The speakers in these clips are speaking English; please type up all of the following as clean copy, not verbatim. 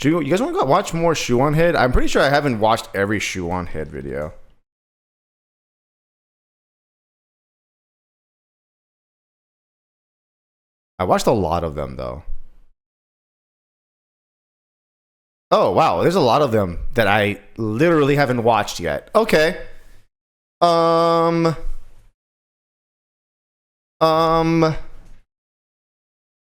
You guys want to watch more Shoe0nHead? I'm pretty sure I haven't watched every Shoe0nHead video. I watched a lot of them though. Oh wow, there's a lot of them that I literally haven't watched yet. Okay.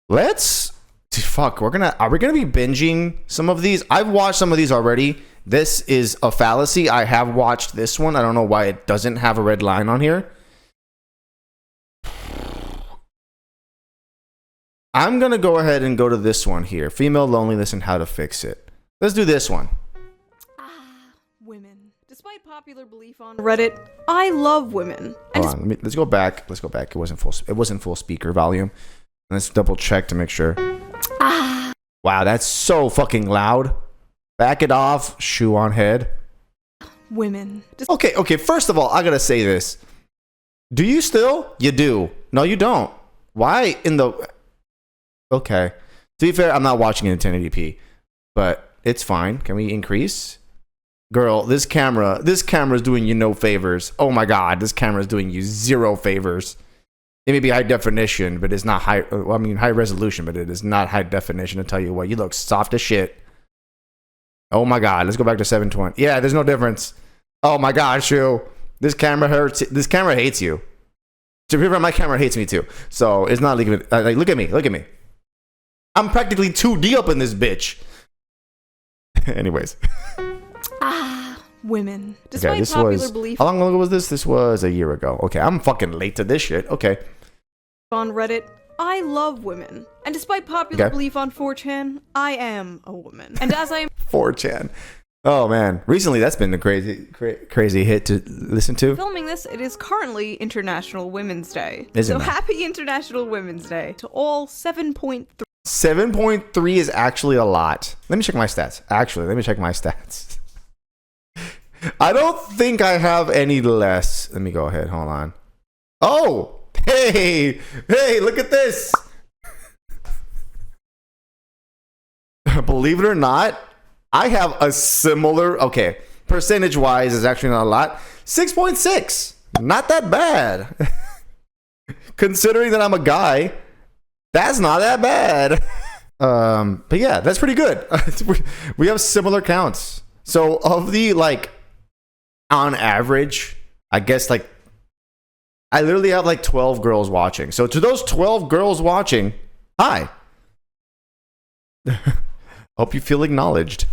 Let's fuck. Are we gonna be binging some of these? I've watched some of these already. This is a fallacy. I have watched this one. I don't know why it doesn't have a red line on here. I'm gonna go ahead and go to this one here. Female loneliness and how to fix it. Let's do this one. Women. Despite popular belief on Reddit, I love women. Hold on, let's go back. Let's go back. It wasn't full speaker volume. Let's double check to make sure. Wow, that's so fucking loud. Back it off, Shoe0nHead. Women. Okay, first of all, I gotta say this. Do you still? You do. No, you don't. Why in the... Okay. To be fair, I'm not watching it in 1080p. But it's fine. Can we increase? Girl, this camera is doing you no favors. Oh my god, this camera is doing you zero favors. It may be high definition, but it's not high. I mean, high resolution, but it is not high definition. To tell you what, you look soft as shit. Oh my god, let's go back to 720. Yeah, there's no difference. Oh my god, Shoe, this camera hurts. This camera hates you. To be fair, my camera hates me too. So it's not like look at me, look at me. I'm practically 2D up in this bitch. Anyways. Women. Despite okay, this popular belief. How long ago was this? This was a year ago. Okay, I'm fucking late to this shit. Okay. On Reddit, I love women. And despite popular belief on 4chan, I am a woman. And as I am 4chan. Oh man, recently that's been a crazy hit to listen to. Filming this, it is currently International Women's Day. Isn't so happy International Women's Day to all 7.3. 7.3 is actually a lot. Let me check my stats. Actually, let me check my stats. I don't think I have any less. Let me go ahead. Hold on. Oh, hey, look at this. Believe it or not, I have a similar, okay, percentage-wise is actually not a lot. 6.6. Not that bad. Considering that I'm a guy, that's not that bad. But yeah, that's pretty good. We have similar counts. So of the, like, on average, I guess, like, I literally have like 12 girls watching. So to those 12 girls watching, hi. Hope you feel acknowledged.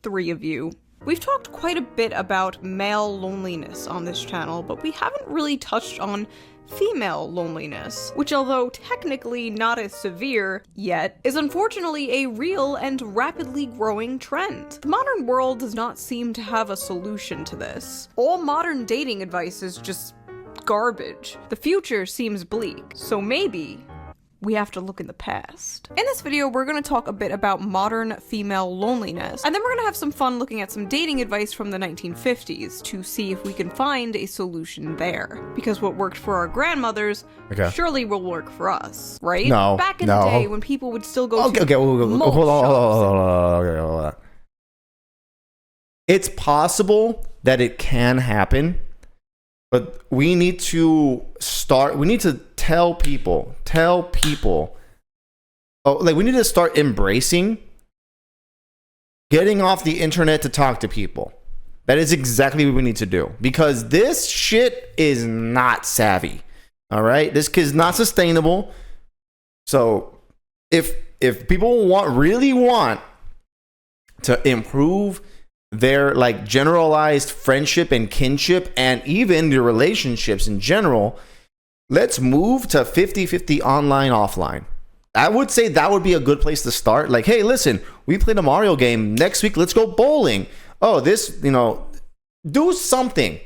3 of you. We've talked quite a bit about male loneliness on this channel, but we haven't really touched on female loneliness, which, although technically not as severe yet, is unfortunately a real and rapidly growing trend. The modern world does not seem to have a solution to this. All modern dating advice is just garbage. The future seems bleak, so maybe we have to look in the past. In this video, we're going to talk a bit about modern female loneliness, and then we're going to have some fun looking at some dating advice from the 1950s to see if we can find a solution there. Because what worked for our grandmothers surely will work for us, right? No, back in the day when people would still go to hold on. It's possible that it can happen, but we need to tell people, we need to start embracing getting off the internet to talk to people. That is exactly what we need to do, because this shit is not savvy. All right, this is not sustainable. So if people really want to improve their like generalized friendship and kinship and even their relationships in general, let's move to 50-50 online offline. I would say that would be a good place to start. Like, hey, listen, we played a Mario game. Next week, let's go bowling. Oh, this, do something.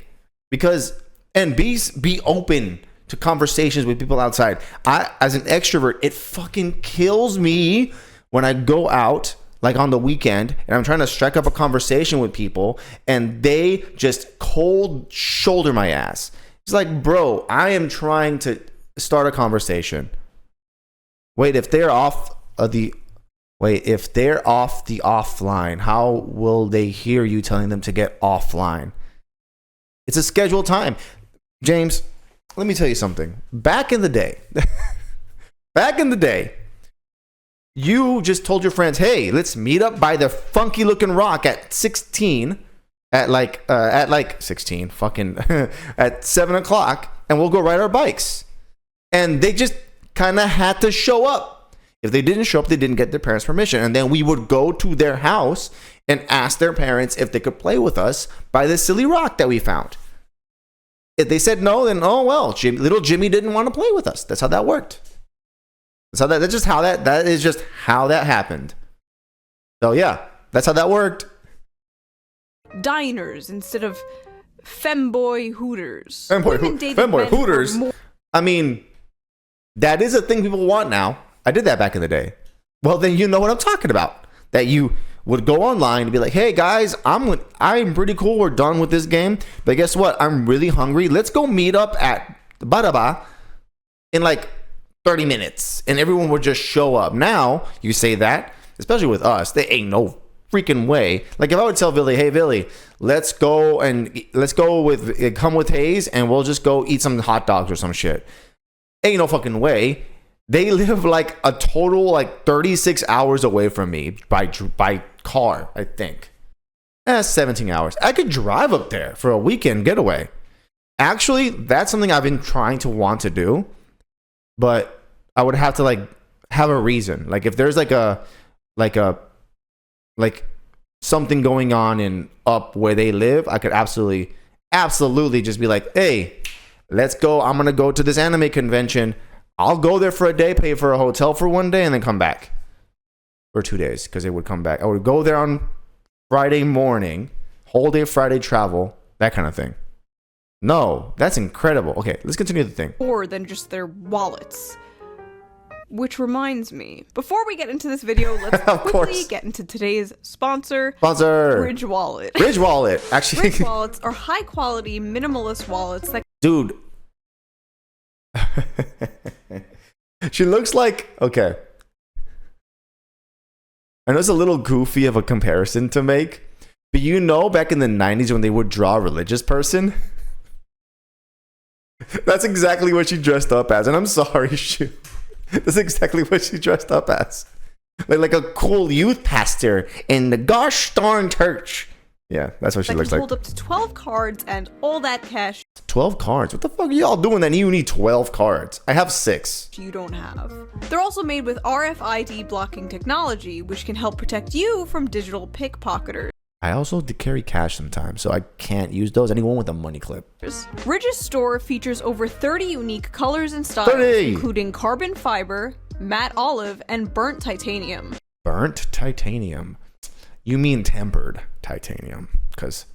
And be open to conversations with people outside. As an extrovert, it fucking kills me when I go out, like on the weekend, and I'm trying to strike up a conversation with people, and they just cold shoulder my ass. It's like, bro, I am trying to start a conversation. Wait, if they're off of the Wait, if they're off the offline, how will they hear you telling them to get offline? It's a scheduled time. James, let me tell you something. Back in the day, you just told your friends, hey, let's meet up by the funky looking rock at 16, at 16, fucking at 7 o'clock, and we'll go ride our bikes. And they just kind of had to show up. If they didn't show up, they didn't get their parents' permission. And then we would go to their house and ask their parents if they could play with us by this silly rock that we found. If they said no, then oh well, little Jimmy didn't want to play with us. That's how that worked. That is just how that happened. So yeah, that's how that worked. Diners instead of femboy hooters. Femboy hooters. I mean, that is a thing people want now. I did that back in the day. Well, then you know what I'm talking about. That you would go online and be like, hey guys, I'm pretty cool. We're done with this game. But guess what? I'm really hungry. Let's go meet up at Badaba in like 30 minutes. And everyone would just show up. Now, you say that, especially with us, there ain't no freaking way. Like if I would tell Billy, hey Billy, come with Hayes and we'll just go eat some hot dogs or some shit. Ain't no fucking way. They live like a total like 36 hours away from me by car, I think. 17 hours. I could drive up there for a weekend getaway. Actually, that's something I've been trying to want to do, but I would have to like have a reason. Like if there's like something going on in up where they live, I could absolutely just be like, hey, let's go. I'm gonna go to this anime convention. I'll go there for a day, pay for a hotel for one day, and then come back. Or 2 days, because they would come back. I would go there on Friday morning, whole day Friday travel, that kind of thing. No, that's incredible. Okay, let's continue the thing. More than just their wallets. Which reminds me, before we get into this video, let's quickly get into today's sponsor. Bridge Wallet. Bridge Wallet. Actually, Bridge Wallets are high-quality, minimalist wallets that... Dude. She looks like... Okay. I know it's a little goofy of a comparison to make, but you know back in the 90s when they would draw a religious person? That's exactly what she dressed up as. And I'm sorry, Shoe. That's exactly what she dressed up as. Like a cool youth pastor in the gosh darn church. Yeah, that's what she looks like. Hold up to 12 cards and all that cash. 12 cards? What the fuck are y'all doing that you need 12 cards? I have 6. You don't have. They're also made with RFID blocking technology, which can help protect you from digital pickpocketers. I also carry cash sometimes, so I can't use those. Anyone with a money clip. Ridge's store features over 30 unique colors and styles, including carbon fiber, matte olive, and burnt titanium. Burnt titanium? You mean tempered titanium, because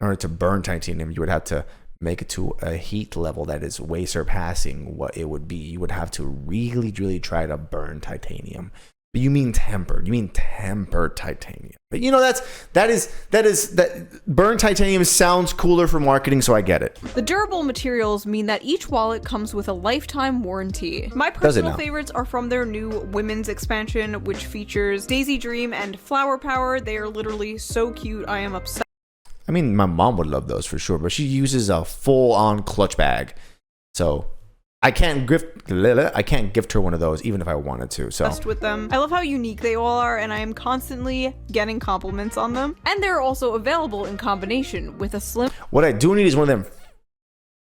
in order to burn titanium, you would have to make it to a heat level that is way surpassing what it would be. You would have to really, really try to burn titanium. But you mean tempered. You mean tempered titanium. But you know that burnt titanium sounds cooler for marketing, so I get it. The durable materials mean that each wallet comes with a lifetime warranty. My personal favorites are from their new women's expansion, which features Daisy Dream and Flower Power. They are literally so cute. I am obsessed. I mean, my mom would love those for sure, but she uses a full-on clutch bag. So I can't gift her one of those even if I wanted to. So with them. I love how unique they all are, and I am constantly getting compliments on them. And they're also available in combination with a slim... What I do need is one of them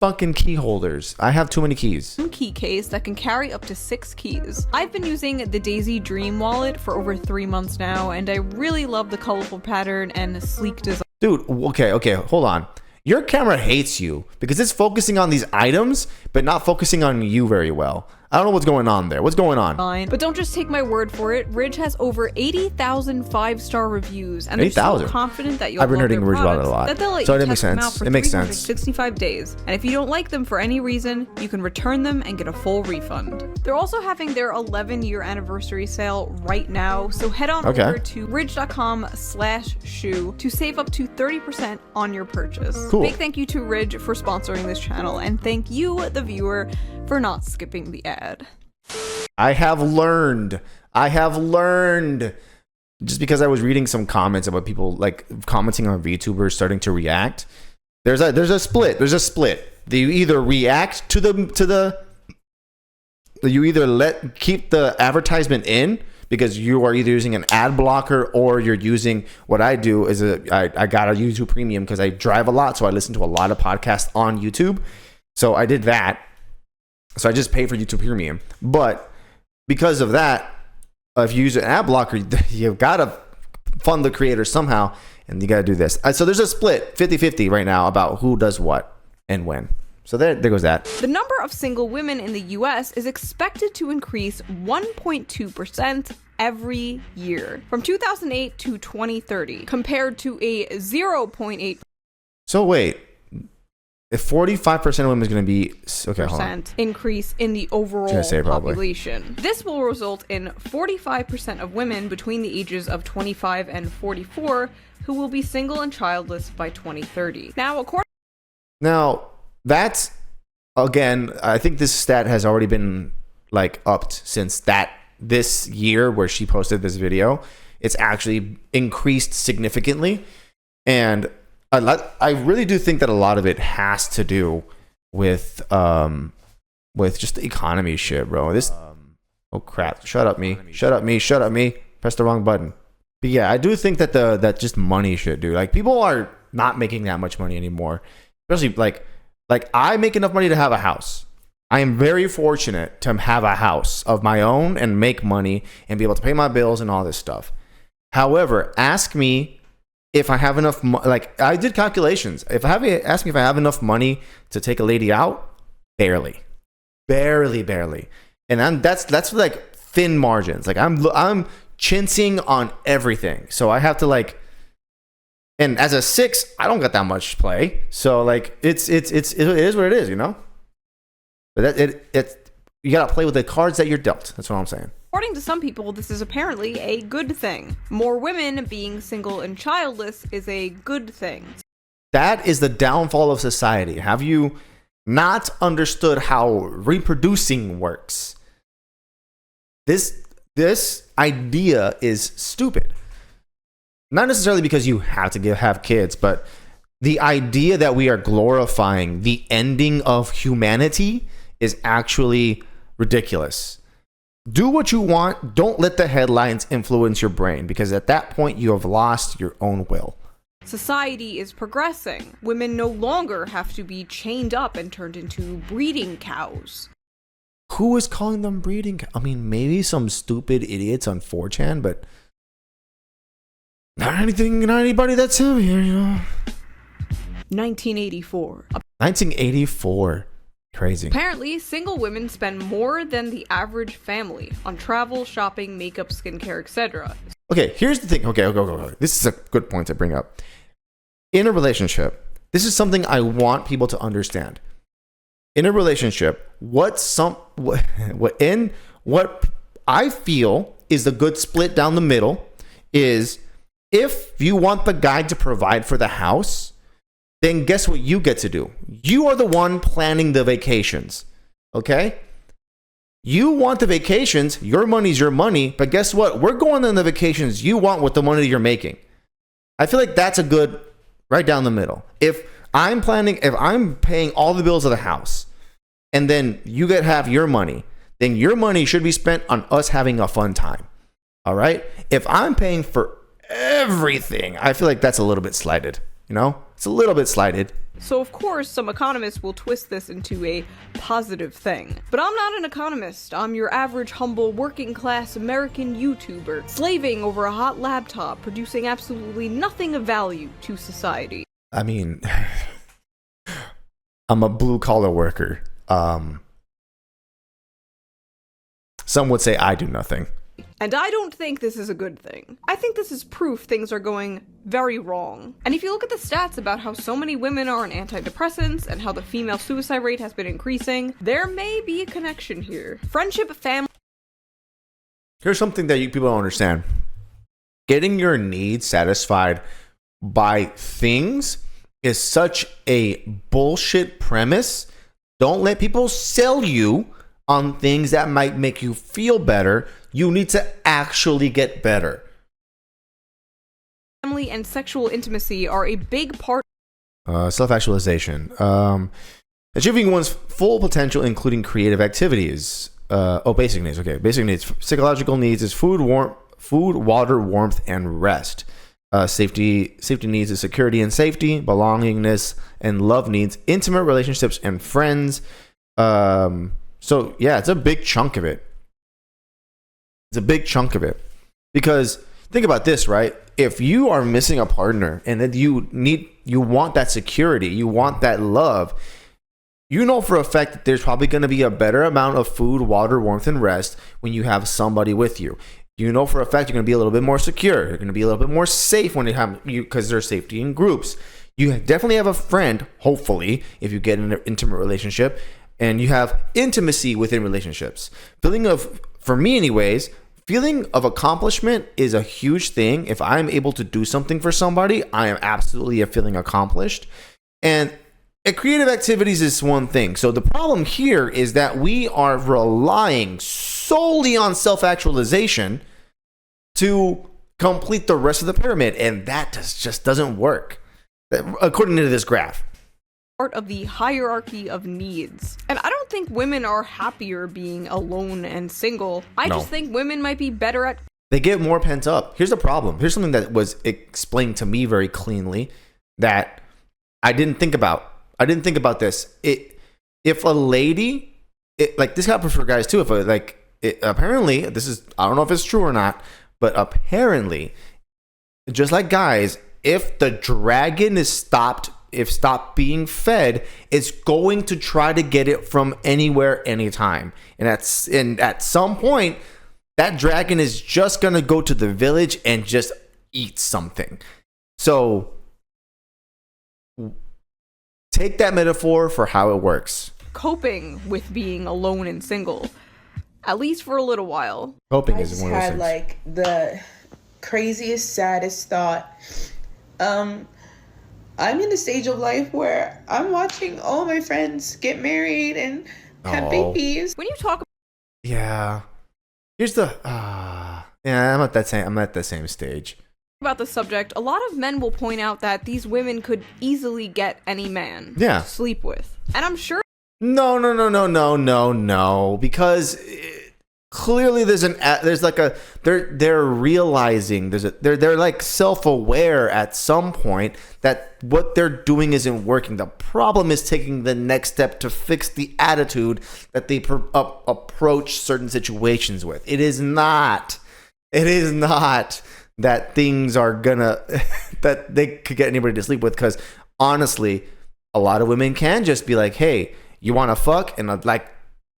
fucking key holders. I have too many keys. Key case that can carry up to 6 keys. I've been using the Daisy Dream wallet for over 3 months now, and I really love the colorful pattern and the sleek design. Dude, okay, hold on. Your camera hates you because it's focusing on these items, but not focusing on you very well. I don't know what's going on there. What's going on? But don't just take my word for it. Ridge has over 80,000 5-star reviews, and they're so confident that you'll love their products. I've been hurting Ridge about it a lot, that so it makes sense. It makes sense. 365 days, and if you don't like them for any reason, you can return them and get a full refund. They're also having their 11-year anniversary sale right now, so head on over to ridge.com/shoe to save up to 30% on your purchase. Cool. Big thank you to Ridge for sponsoring this channel, and thank you, the viewer, for not skipping the ad. I have learned I have learned, just because I was reading some comments about people like commenting on VTubers starting to react. There's a split. There's a split. You either react to the you either keep the advertisement in because you are either using an ad blocker or you're using what I do is I got a YouTube Premium because I drive a lot, so I listen to a lot of podcasts on YouTube. So I did that. So I just pay for YouTube Premium. But because of that, if you use an ad blocker, you've got to fund the creator somehow, and you got to do this. So there's a split, 50-50 right now about who does what and when. So there goes that. The number of single women in the US is expected to increase 1.2% every year from 2008 to 2030, compared to a 0.8% So wait, if 45% of women is going to be increase in the overall population. This will result in 45% of women between the ages of 25 and 44 who will be single and childless by 2030. Now, that's, again, I think this stat has already been like upped since this year where she posted this video. It's actually increased significantly, and I really do think that a lot of it has to do with just the economy shit, bro. Oh crap! Shut up me! Press the wrong button. But yeah, I do think that that just money shit, dude. Like, people are not making that much money anymore, especially like I make enough money to have a house. I am very fortunate to have a house of my own and make money and be able to pay my bills and all this stuff. However, ask me if I have enough like, I did calculations. Ask me if I have enough money to take a lady out, barely. And that's like thin margins. Like, I'm chinsing on everything. So I have to like, and as a 6, I don't got that much play. So like, it is what it is, you know? But you gotta play with the cards that you're dealt. That's what I'm saying. According to some people, this is apparently a good thing. More women being single and childless is a good thing. That is the downfall of society. Have you not understood how reproducing works? This idea is stupid. Not necessarily because you have to have kids, but the idea that we are glorifying the ending of humanity is actually ridiculous. Do what you want. Don't let the headlines influence your brain, because at that point you have lost your own will. Society is progressing. Women no longer have to be chained up and turned into breeding cows. Who is calling them breeding? I mean, maybe some stupid idiots on 4chan, but not anybody that's here, you know. 1984. 1984. Crazy. Apparently, single women spend more than the average family on travel, shopping, makeup, skincare, etc. Okay, here's the thing. Okay. This is a good point to bring up. In a relationship, this is something I want people to understand. In a relationship, what I feel is the good split down the middle is, if you want the guy to provide for the house, then guess what you get to do? You are the one planning the vacations, okay? You want the vacations, your money's your money, but guess what? We're going on the vacations you want with the money you're making. I feel like that's a good, right down the middle. If I'm paying all the bills of the house, and then you get half your money, then your money should be spent on us having a fun time, all right? If I'm paying for everything, I feel like that's a little bit slighted, you know? It's a little bit slighted. So of course, some economists will twist this into a positive thing. But I'm not an economist. I'm your average, humble, working-class American YouTuber, slaving over a hot laptop, producing absolutely nothing of value to society. I mean, I'm a blue-collar worker. Some would say I do nothing. And I don't think this is a good thing. I think this is proof things are going very wrong. And if you look at the stats about how so many women are on antidepressants and how the female suicide rate has been increasing, there may be a connection here. Friendship, family... Here's something that people don't understand. Getting your needs satisfied by things is such a bullshit premise. Don't let people sell you on things that might make you feel better. You need to actually get better. Family and sexual intimacy are a big part. Self-actualization. Achieving one's full potential, including creative activities. Basic needs. Okay, basic needs. Psychological needs is food, water, warmth, and rest. Safety needs is security and safety. Belongingness and love needs, intimate relationships and friends. So yeah, it's a big chunk of it. It's a big chunk of it. Because think about this, right? If you are missing a partner and that you want that security, you want that love, you know for a fact that there's probably going to be a better amount of food, water, warmth, and rest when you have somebody with you. You know for a fact you're going to be a little bit more secure. You're going to be a little bit more safe when you have you, because there's safety in groups. You definitely have a friend, hopefully, if you get in an intimate relationship, and you have intimacy within relationships. For me anyways, feeling of accomplishment is a huge thing. If I'm able to do something for somebody, I am absolutely feeling accomplished. And creative activities is one thing. So the problem here is that we are relying solely on self-actualization to complete the rest of the pyramid, and that just doesn't work, according to this graph. Part of the hierarchy of needs. And I don't think women are happier being alone and single. I just think women might be better at... They get more pent up. Here's the problem. Here's something that was explained to me very cleanly that I didn't think about. I didn't think about this. If a lady, like this happens for guys too. Apparently, this is, I don't know if it's true or not, but apparently, just like guys, if the dragon is stopped being fed, it's going to try to get it from anywhere, anytime. And at some point, that dragon is just gonna go to the village and just eat something. So take that metaphor for how it works. Coping with being alone and single, at least for a little while. Coping is one of those had things. like the craziest, saddest thought. I'm in a stage of life where I'm watching all my friends get married and have babies. When you talk Yeah. Here's the I'm at the same stage. about the subject, a lot of men will point out that these women could easily get any man Yeah. to sleep with. And I'm sure No, because clearly they're realizing they're like self-aware at some point that what they're doing isn't working. The problem is taking the next step to fix the attitude that they approach certain situations with. It is not that things are gonna that they could get anybody to sleep with, because honestly, a lot of women can just be like, hey, you want to fuck? And like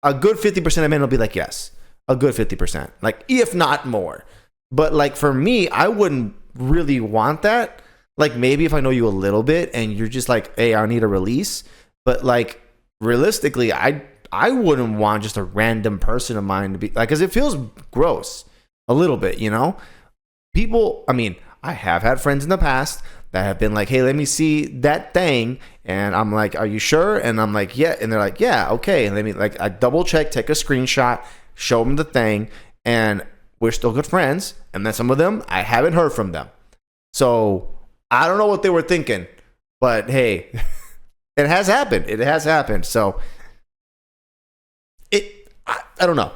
a good 50% of men will be like, yes. A good 50%, like if not more. But like for me, I wouldn't really want that. Like maybe if I know you a little bit and you're just like, hey, I need a release. But like realistically, I wouldn't want just a random person of mine to be like, because it feels gross a little bit, you know. People, I mean, I have had friends in the past that have been like, hey, let me see that thing. And I'm like, are you sure? And I'm like, yeah. And they're like, yeah, okay. And let me, like, I double check, take a screenshot, show them the thing, and we're still good friends. And then some of them, I haven't heard from them. So I don't know what they were thinking, but hey, it has happened. It has happened. So I don't know.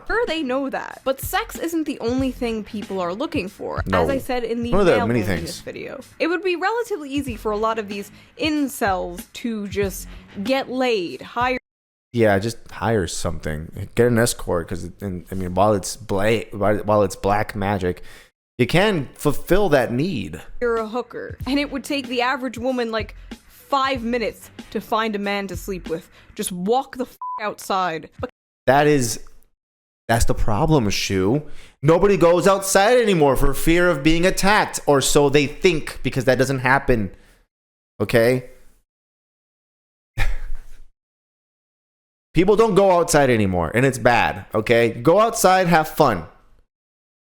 Sure, they know that. But sex isn't the only thing people are looking for. No. As I said in the One of the male many loneliness things. video. It would be relatively easy for a lot of these incels to just get laid, hire Yeah, just hire something. Get an escort, because I mean, while it's black magic, you can fulfill that need. a hooker. And it would take the average woman like 5 minutes to find a man to sleep with. Just walk the outside. But That's the problem, Shoe. Nobody goes outside anymore for fear of being attacked, or so they think, because that doesn't happen. Okay? People don't go outside anymore, and it's bad. Okay? Go outside, have fun.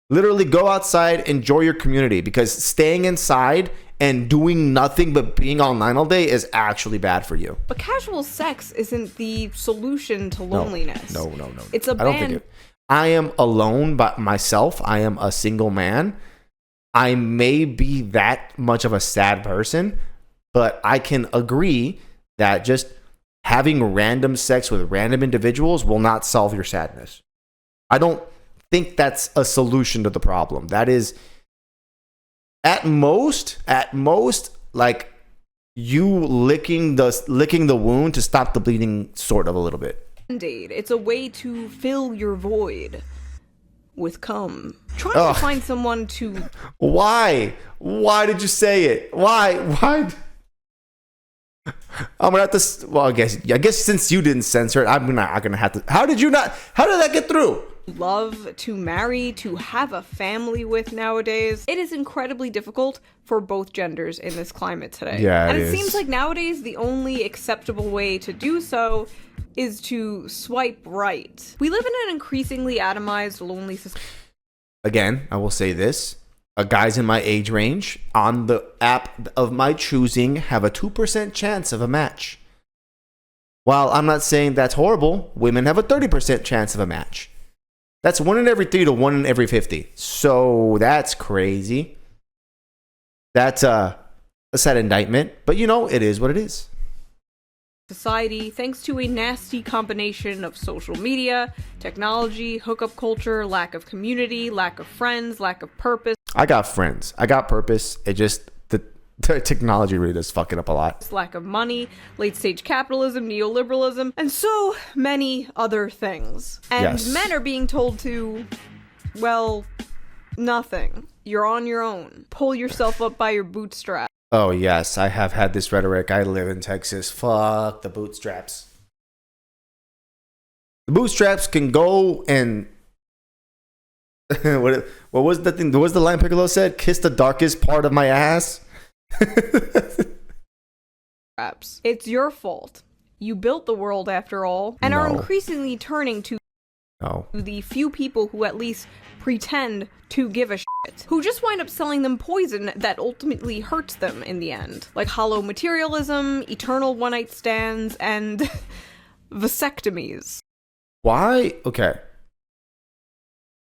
Literally go outside, enjoy your community, because staying inside and doing nothing but being online all day is actually bad for you. But casual sex isn't the solution to loneliness. No. It's a I don't think it. I am alone by myself. I am a single man. I may be that much of a sad person, but I can agree that just having random sex with random individuals will not solve your sadness. I don't think that's a solution to the problem. That is at most like you licking the wound to stop the bleeding sort of a little bit. Band-Aid. It's a way to fill your void with cum. Trying to find someone to... Why did you say it? Why I'm gonna have to. Well, I guess since you didn't censor it, I'm gonna have to. How did that get through? Love to marry, to have a family with nowadays. It is incredibly difficult for both genders in this climate today. Yeah, and it seems like nowadays the only acceptable way to do so is to swipe right. We live in an increasingly atomized, lonely society. Again, I will say this. Guys in my age range on the app of my choosing have a 2% chance of a match. While I'm not saying that's horrible, women have a 30% chance of a match. That's 1 in every 3 to 1 in every 50. So that's crazy. That's a sad indictment, but it is what it is. Society, thanks to a nasty combination of social media, technology, hookup culture, lack of community, lack of friends, lack of purpose. I got friends. I got purpose. It just the technology really does fuck it up a lot. Lack of money, late stage capitalism, neoliberalism, and so many other things. And yes. Men are being told to, well, nothing. You're on your own. Pull yourself up by your bootstraps. Oh, yes, I have had this rhetoric. I live in Texas. Fuck the bootstraps. The bootstraps can go and... what was the thing? What was the line Piccolo said? Kiss the darkest part of my ass? It's your fault. You built the world after all, and are increasingly turning to the few people who at least pretend to give a shit, who just wind up selling them poison that ultimately hurts them in the end, like hollow materialism, eternal one-night stands, and vasectomies. Why? Okay.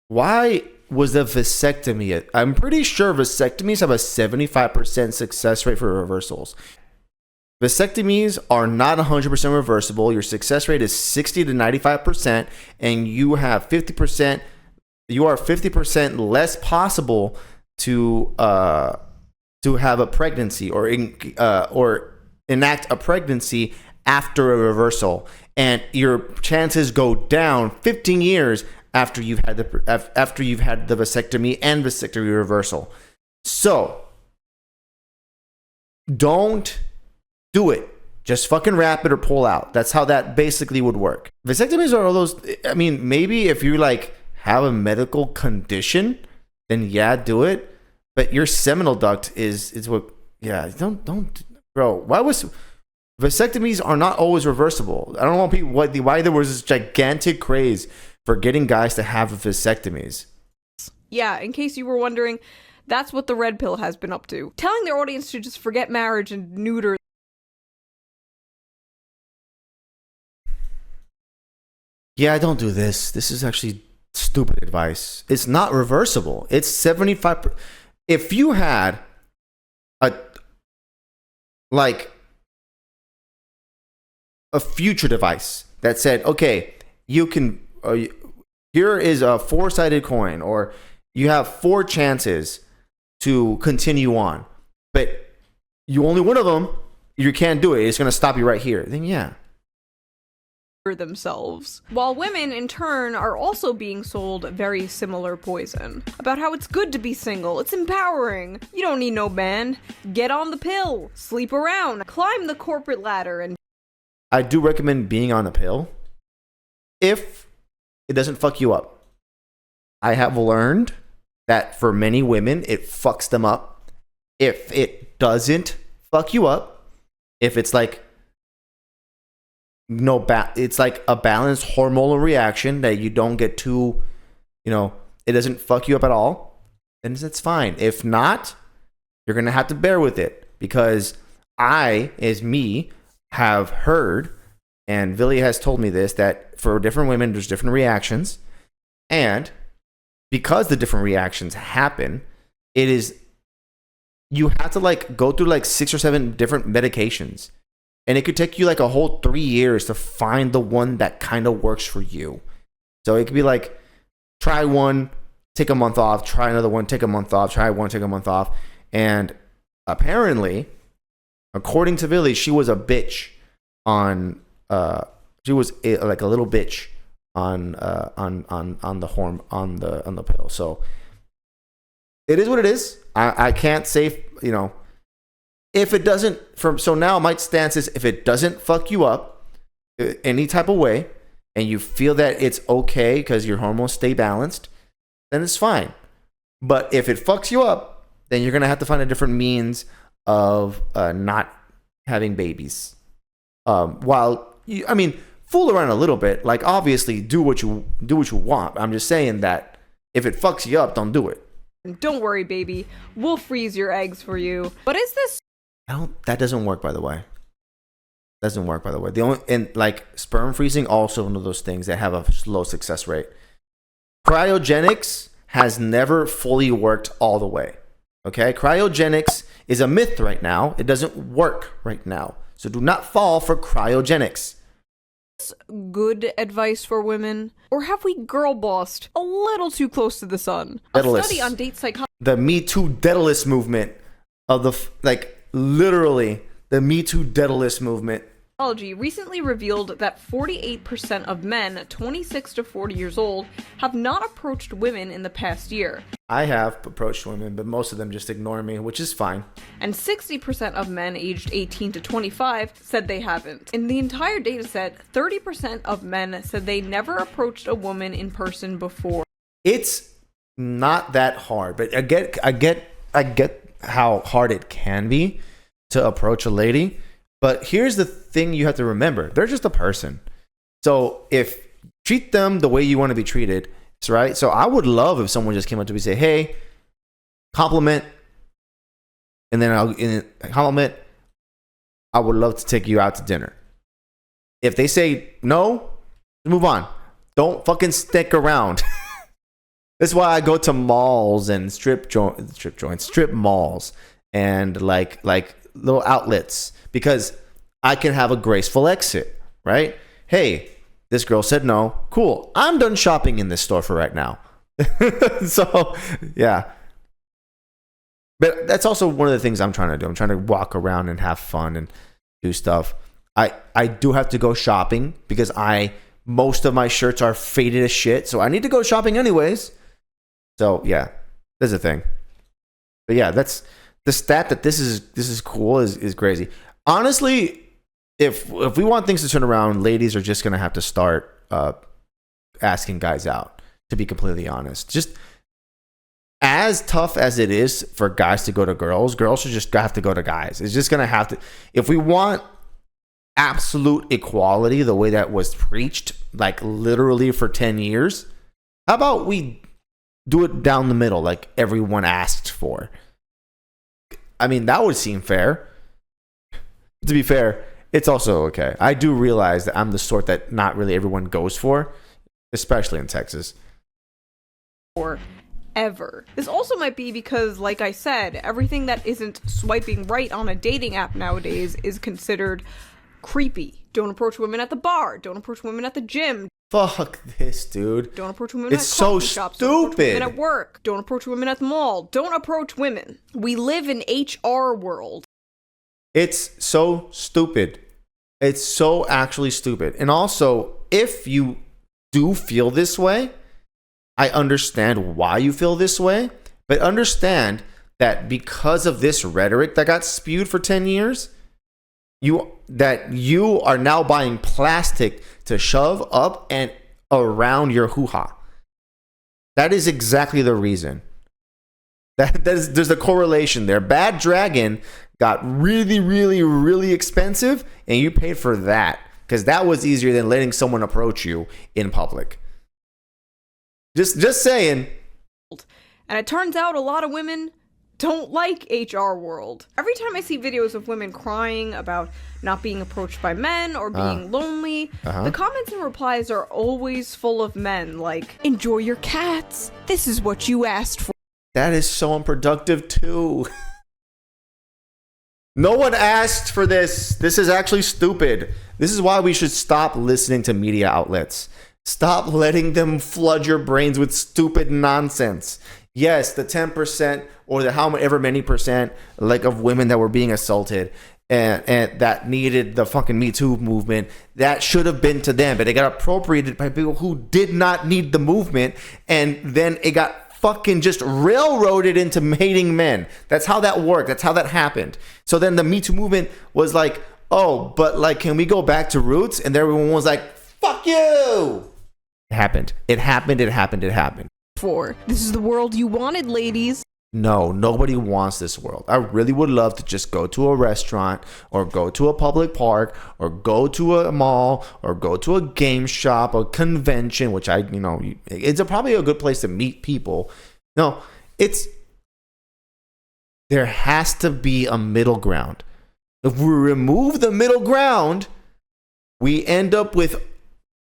Why was a vasectomy? I'm pretty sure vasectomies have a 75% success rate for reversals. Vasectomies are not 100% reversible. Your success rate is 60 to 95%, and you have 50%. You are 50% less possible to have a pregnancy or enact a pregnancy after a reversal, and your chances go down 15 years after you've had the vasectomy and vasectomy reversal. So don't do it. Just fucking wrap it or pull out. That's how that basically would work. Vasectomies are all those. I mean, maybe if you have a medical condition, then yeah, do it. But your seminal duct is what. Yeah, don't, bro. Vasectomies are not always reversible. I don't know why there was this gigantic craze for getting guys to have vasectomies. Yeah, in case you were wondering, that's what the red pill has been up to. Telling their audience to just forget marriage and neuter. Yeah, don't do this. This is actually stupid advice. It's not reversible. It's 75%. If you had a future device that said, okay, you can, here is a 4-sided coin, or you have 4 chances to continue on, but you only one of them, you can't do it. It's going to stop you right here. Then yeah. Themselves, while women in turn are also being sold very similar poison about how it's good to be single, it's empowering, you don't need no man, get on the pill, sleep around, climb the corporate ladder. And I do recommend being on a pill if it doesn't fuck you up. I have learned that for many women it fucks them up. If it doesn't fuck you up, if it's it's like a balanced hormonal reaction that you don't get too, it doesn't fuck you up at all, then it's fine. If not, You're going to have to bear with it because I, as me, have heard, and Villy has told me this, that for different women, there's different reactions. And because the different reactions happen, you have to like go through like 6 or 7 different medications. And it could take you like a whole 3 years to find the one that kind of works for you. So it could be like, try one, take a month off, try another one, take a month off, try one, take a month off. And apparently, according to Billy, she was a bitch on like a little bitch on the pill. So it is what it is. I can't say, if it doesn't, so now my stance is, if it doesn't fuck you up any type of way and you feel that it's okay because your hormones stay balanced, then it's fine. But if it fucks you up, then you're going to have to find a different means of not having babies. Fool around a little bit. Like, obviously, do what you want. I'm just saying that if it fucks you up, don't do it. Don't worry, baby. We'll freeze your eggs for you. But is this... That doesn't work, by the way. Sperm freezing, also one of those things that have a low success rate. Cryogenics has never fully worked all the way. Okay? Cryogenics is a myth right now. It doesn't work right now. So do not fall for cryogenics. Good advice for women? Or have we girl bossed a little too close to the sun? Daedalus. A study on date psychology. The Me Too Daedalus movement of literally the Me Too Daedalus movement. Recently revealed that 48% of men 26 to 40 years old have not approached women in the past year. I have approached women, but most of them just ignore me, which is fine. And 60% of men aged 18 to 25 said they haven't. In the entire dataset, 30% of men said they never approached a woman in person before. It's not that hard, but I get how hard it can be to approach a lady. But here's the thing you have to remember. They're just a person. So if treat them the way you want to be treated, right? So I would love if someone just came up to me and say, hey, compliment. And then I'll compliment. I would love to take you out to dinner. If they say no, move on. Don't fucking stick around. That's why I go to malls and strip malls and like little outlets, because I can have a graceful exit, right? Hey, this girl said no. Cool. I'm done shopping in this store for right now. So, yeah. But that's also one of the things I'm trying to do. I'm trying to walk around and have fun and do stuff. I do have to go shopping because most of my shirts are faded as shit, so I need to go shopping anyways. So, yeah. There's a thing. But yeah, that's the stat that this is cool is crazy. Honestly, if we want things to turn around, ladies are just gonna have to start asking guys out. To be completely honest, just as tough as it is for guys to go to girls, girls should just have to go to guys. It's just gonna have to. If we want absolute equality, the way that was preached, like literally for 10 years, how about we do it down the middle, like everyone asked for? I mean, that would seem fair. To be fair, it's also okay. I do realize that I'm the sort that not really everyone goes for, especially in Texas. Or ever. This also might be because, like I said, everything that isn't swiping right on a dating app nowadays is considered creepy. Don't approach women at the bar. Don't approach women at the gym. Fuck this, dude. Don't approach women it's at so coffee shops. Stupid. Don't approach women at work. Don't approach women at the mall. Don't approach women. We live in HR world. It's so stupid. It's so actually stupid. And also, if you do feel this way, I understand why you feel this way, but understand that because of this rhetoric that got spewed for 10 years, you are now buying plastic to shove up and around your hoo-ha. That is exactly the reason. There's a correlation there. Bad Dragon got really, really, really expensive, and you paid for that because that was easier than letting someone approach you in public. Just saying. And it turns out a lot of women don't like HR World. Every time I see videos of women crying about not being approached by men or being lonely, the comments and replies are always full of men like, enjoy your cats. This is what you asked for. That is so unproductive too. No one asked for this. This is actually stupid. This is why we should stop listening to media outlets. Stop letting them flood your brains with stupid nonsense. Yes, the 10% or the however many percent like of women that were being assaulted and that needed the fucking Me Too movement, that should have been to them, but it got appropriated by people who did not need the movement, and then it got fucking just railroaded into hating men. That's how that worked. That's how that happened. So then the Me Too movement was like, oh, but like, can we go back to roots? And everyone was like, fuck you. It happened. It happened. It happened. It happened. This is the world you wanted, ladies. No, nobody wants this world. I really would love to just go to a restaurant or go to a public park or go to a mall or go to a game shop or convention, which it's probably a good place to meet people. No, there has to be a middle ground. If we remove the middle ground, we end up with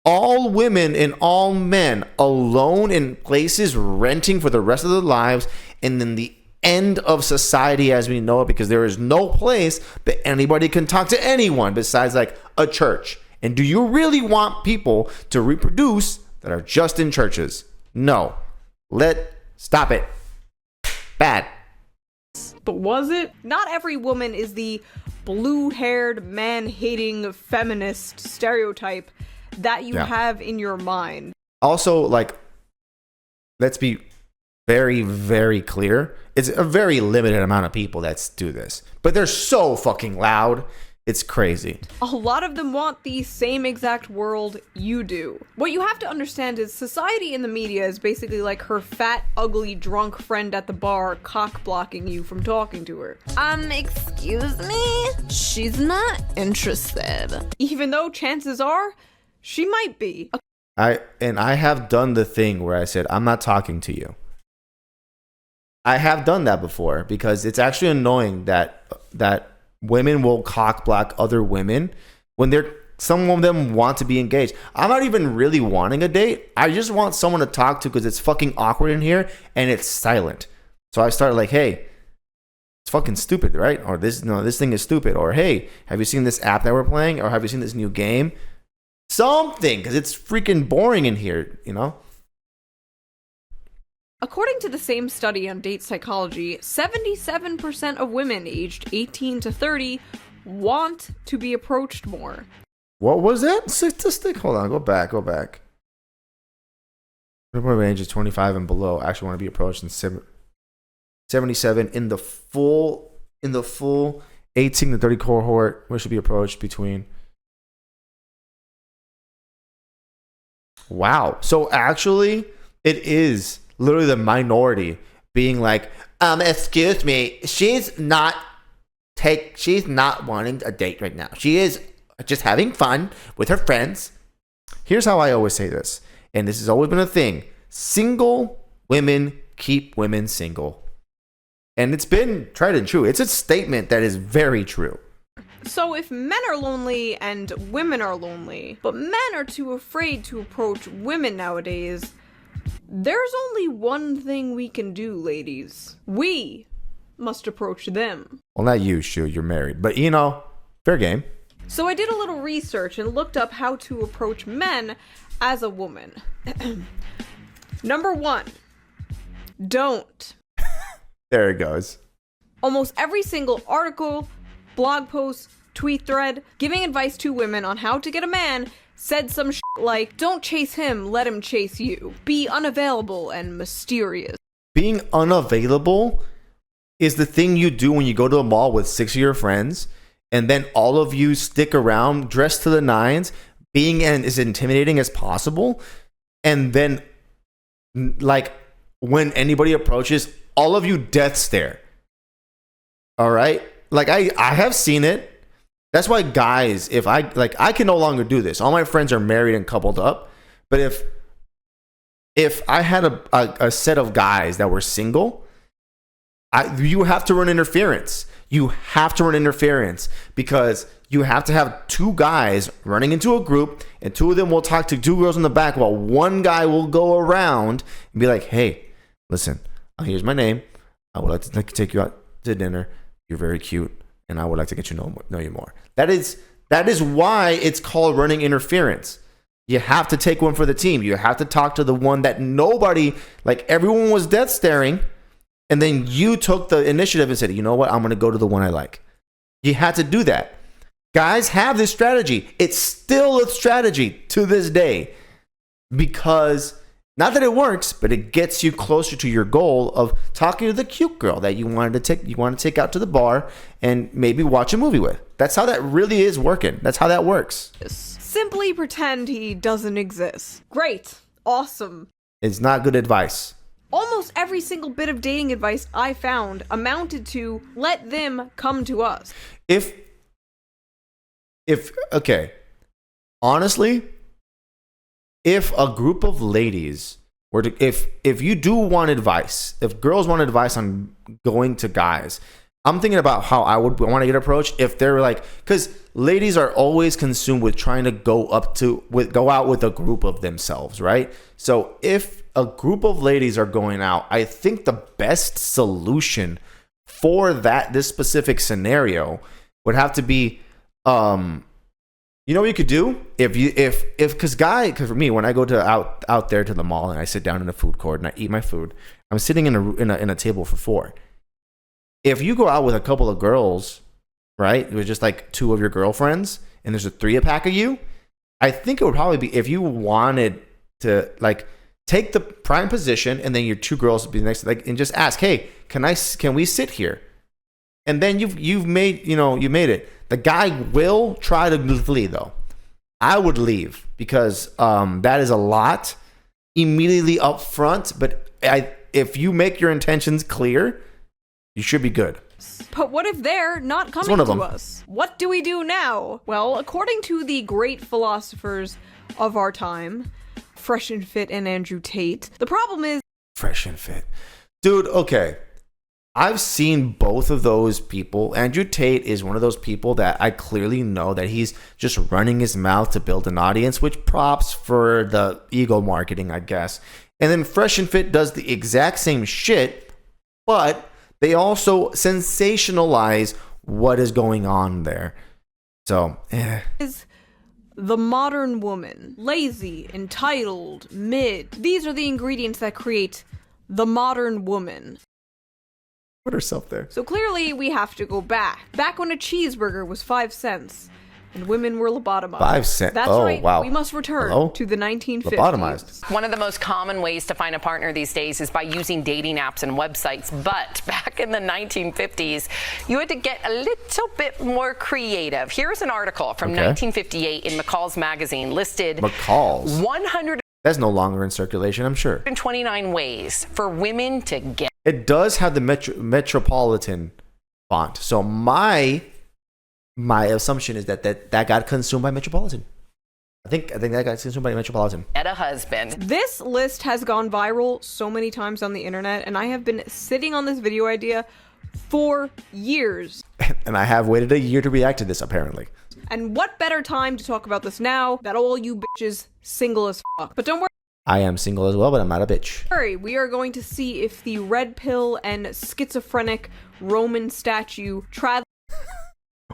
all women and all men alone in places, renting for the rest of their lives, and then the end of society as we know it, because there is no place that anybody can talk to anyone besides like a church. And do you really want people to reproduce that are just in churches? No. Stop it. Bad. But was it? Not every woman is the blue-haired, man-hating feminist stereotype that you have in your mind. Also, like, let's be very, very clear. It's a very limited amount of people that do this, but they're so fucking loud. It's crazy. A lot of them want the same exact world you do. What you have to understand is society in the media is basically like her fat, ugly, drunk friend at the bar cock-blocking you from talking to her. Excuse me? She's not interested. Even though chances are, she might be. I have done the thing where I said, I'm not talking to you. I have done that before because it's actually annoying that women will cock block other women when some of them want to be engaged. I'm not even really wanting a date. I just want someone to talk to because it's fucking awkward in here and it's silent. So I started like, hey, it's fucking stupid, right? Or this thing is stupid. Or hey, have you seen this app that we're playing? Or have you seen this new game? Something, because it's freaking boring in here, you know? According to the same study on date psychology, 77% of women aged 18 to 30 want to be approached more. What was that statistic? Hold on, go back. Women ages 25 and below actually want to be approached, and 77 in the full 18 to 30 cohort, which should be approached between. Wow. So actually, it is literally the minority being like, excuse me, she's not wanting a date right now. She is just having fun with her friends. Here's how I always say this, and this has always been a thing. Single women keep women single. And it's been tried and true. It's a statement that is very true. So if men are lonely and women are lonely, but men are too afraid to approach women nowadays, there's only one thing we can do, ladies. We must approach them. Well, not you, Shoe. You're married. But, fair game. So I did a little research and looked up how to approach men as a woman. Number 1, don't. There it goes. Almost every single article, blog post, tweet thread, giving advice to women on how to get a man said some shit like, don't chase him, let him chase you. Be unavailable and mysterious. Being unavailable is the thing you do when you go to a mall with 6 of your friends, and then all of you stick around dressed to the nines, being as intimidating as possible, and then, like, when anybody approaches, all of you death stare. All right? Like, I have seen it. That's why guys, I can no longer do this. All my friends are married and coupled up. But if I had a set of guys that were single, You have to run interference. You have to run interference because you have to have two guys running into a group, and two of them will talk to two girls in the back while one guy will go around and be like, hey, listen, here's my name. I would like to take you out to dinner. You're very cute, and I would like to get to know you more. That is why it's called running interference. You have to take one for the team. You have to talk to the one that nobody, like everyone was death staring, and then you took the initiative and said, you know what, I'm going to go to the one I like. You had to do that. Guys have this strategy. It's still a strategy to this day because not that it works, but it gets you closer to your goal of talking to the cute girl that you want to take out to the bar and maybe watch a movie with. That's how that really is working. That's how that works. Simply pretend he doesn't exist. Great. Awesome. It's not good advice. Almost every single bit of dating advice I found amounted to let them come to us. Okay, honestly, if a group of ladies were to, if you do want advice, if girls want advice on going to guys, I'm thinking about how I would want to get approached if they're like, because ladies are always consumed with trying to go out with a group of themselves, right? So if a group of ladies are going out, I think the best solution for this specific scenario would have to be, you know what you could do because for me, when I go to out there to the mall and I sit down in a food court and I eat my food, I'm sitting in a table for four. If you go out with a couple of girls, right, it was just like two of your girlfriends, and there's a 3-pack of you, I think it would probably be, if you wanted to like take the prime position and then your two girls would be next, like, and just ask, hey, can we sit here? And then you made it. The guy will try to flee though. I would leave because that is a lot immediately up front. But if you make your intentions clear, you should be good. But what if they're not coming to us? What do we do now? Well, according to the great philosophers of our time, Fresh and Fit and Andrew Tate, the problem is... Fresh and Fit. Dude, okay. I've seen both of those people. Andrew Tate is one of those people that I clearly know that he's just running his mouth to build an audience, which props for the ego marketing, I guess. And then Fresh and Fit does the exact same shit, but they also sensationalize what is going on there. So, is the modern woman. Lazy, entitled, mid. These are the ingredients that create the modern woman. Put herself there. So clearly we have to go back. Back when a cheeseburger was 5 cents and women were lobotomized. 5 cents. That's right. Wow. We must return to the 1950s. Lobotomized. One of the most common ways to find a partner these days is by using dating apps and websites. But back in the 1950s, you had to get a little bit more creative. Here's an article from 1958 in McCall's magazine listed McCall's 100. That's no longer in circulation, I'm sure. 29 ways for women to get. It does have the Metropolitan font. So my assumption is that got consumed by Metropolitan. I think that got consumed by Metropolitan. Get a husband. This list has gone viral so many times on the internet, and I have been sitting on this video idea for years. And I have waited a year to react to this, apparently. And what better time to talk about this now that all you bitches single as fuck. But don't worry. I am single as well, but I'm not a bitch. We are going to see if the red pill and schizophrenic Roman statue try.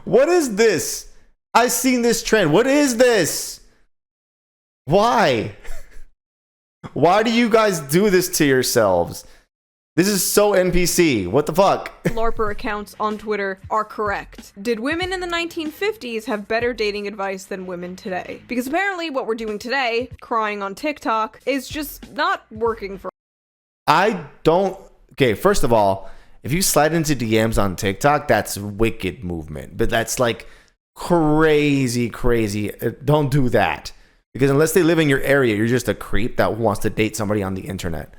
What is this? I've seen this trend. What is this? Why? Why do you guys do this to yourselves? This is so NPC. What the fuck? LARPer accounts on Twitter are correct. Did women in the 1950s have better dating advice than women today? Because apparently what we're doing today, crying on TikTok, is just not working for. Okay, first of all, if you slide into DMs on TikTok, that's wicked movement. But that's like crazy. Don't do that. Because unless they live in your area, you're just a creep that wants to date somebody on the internet.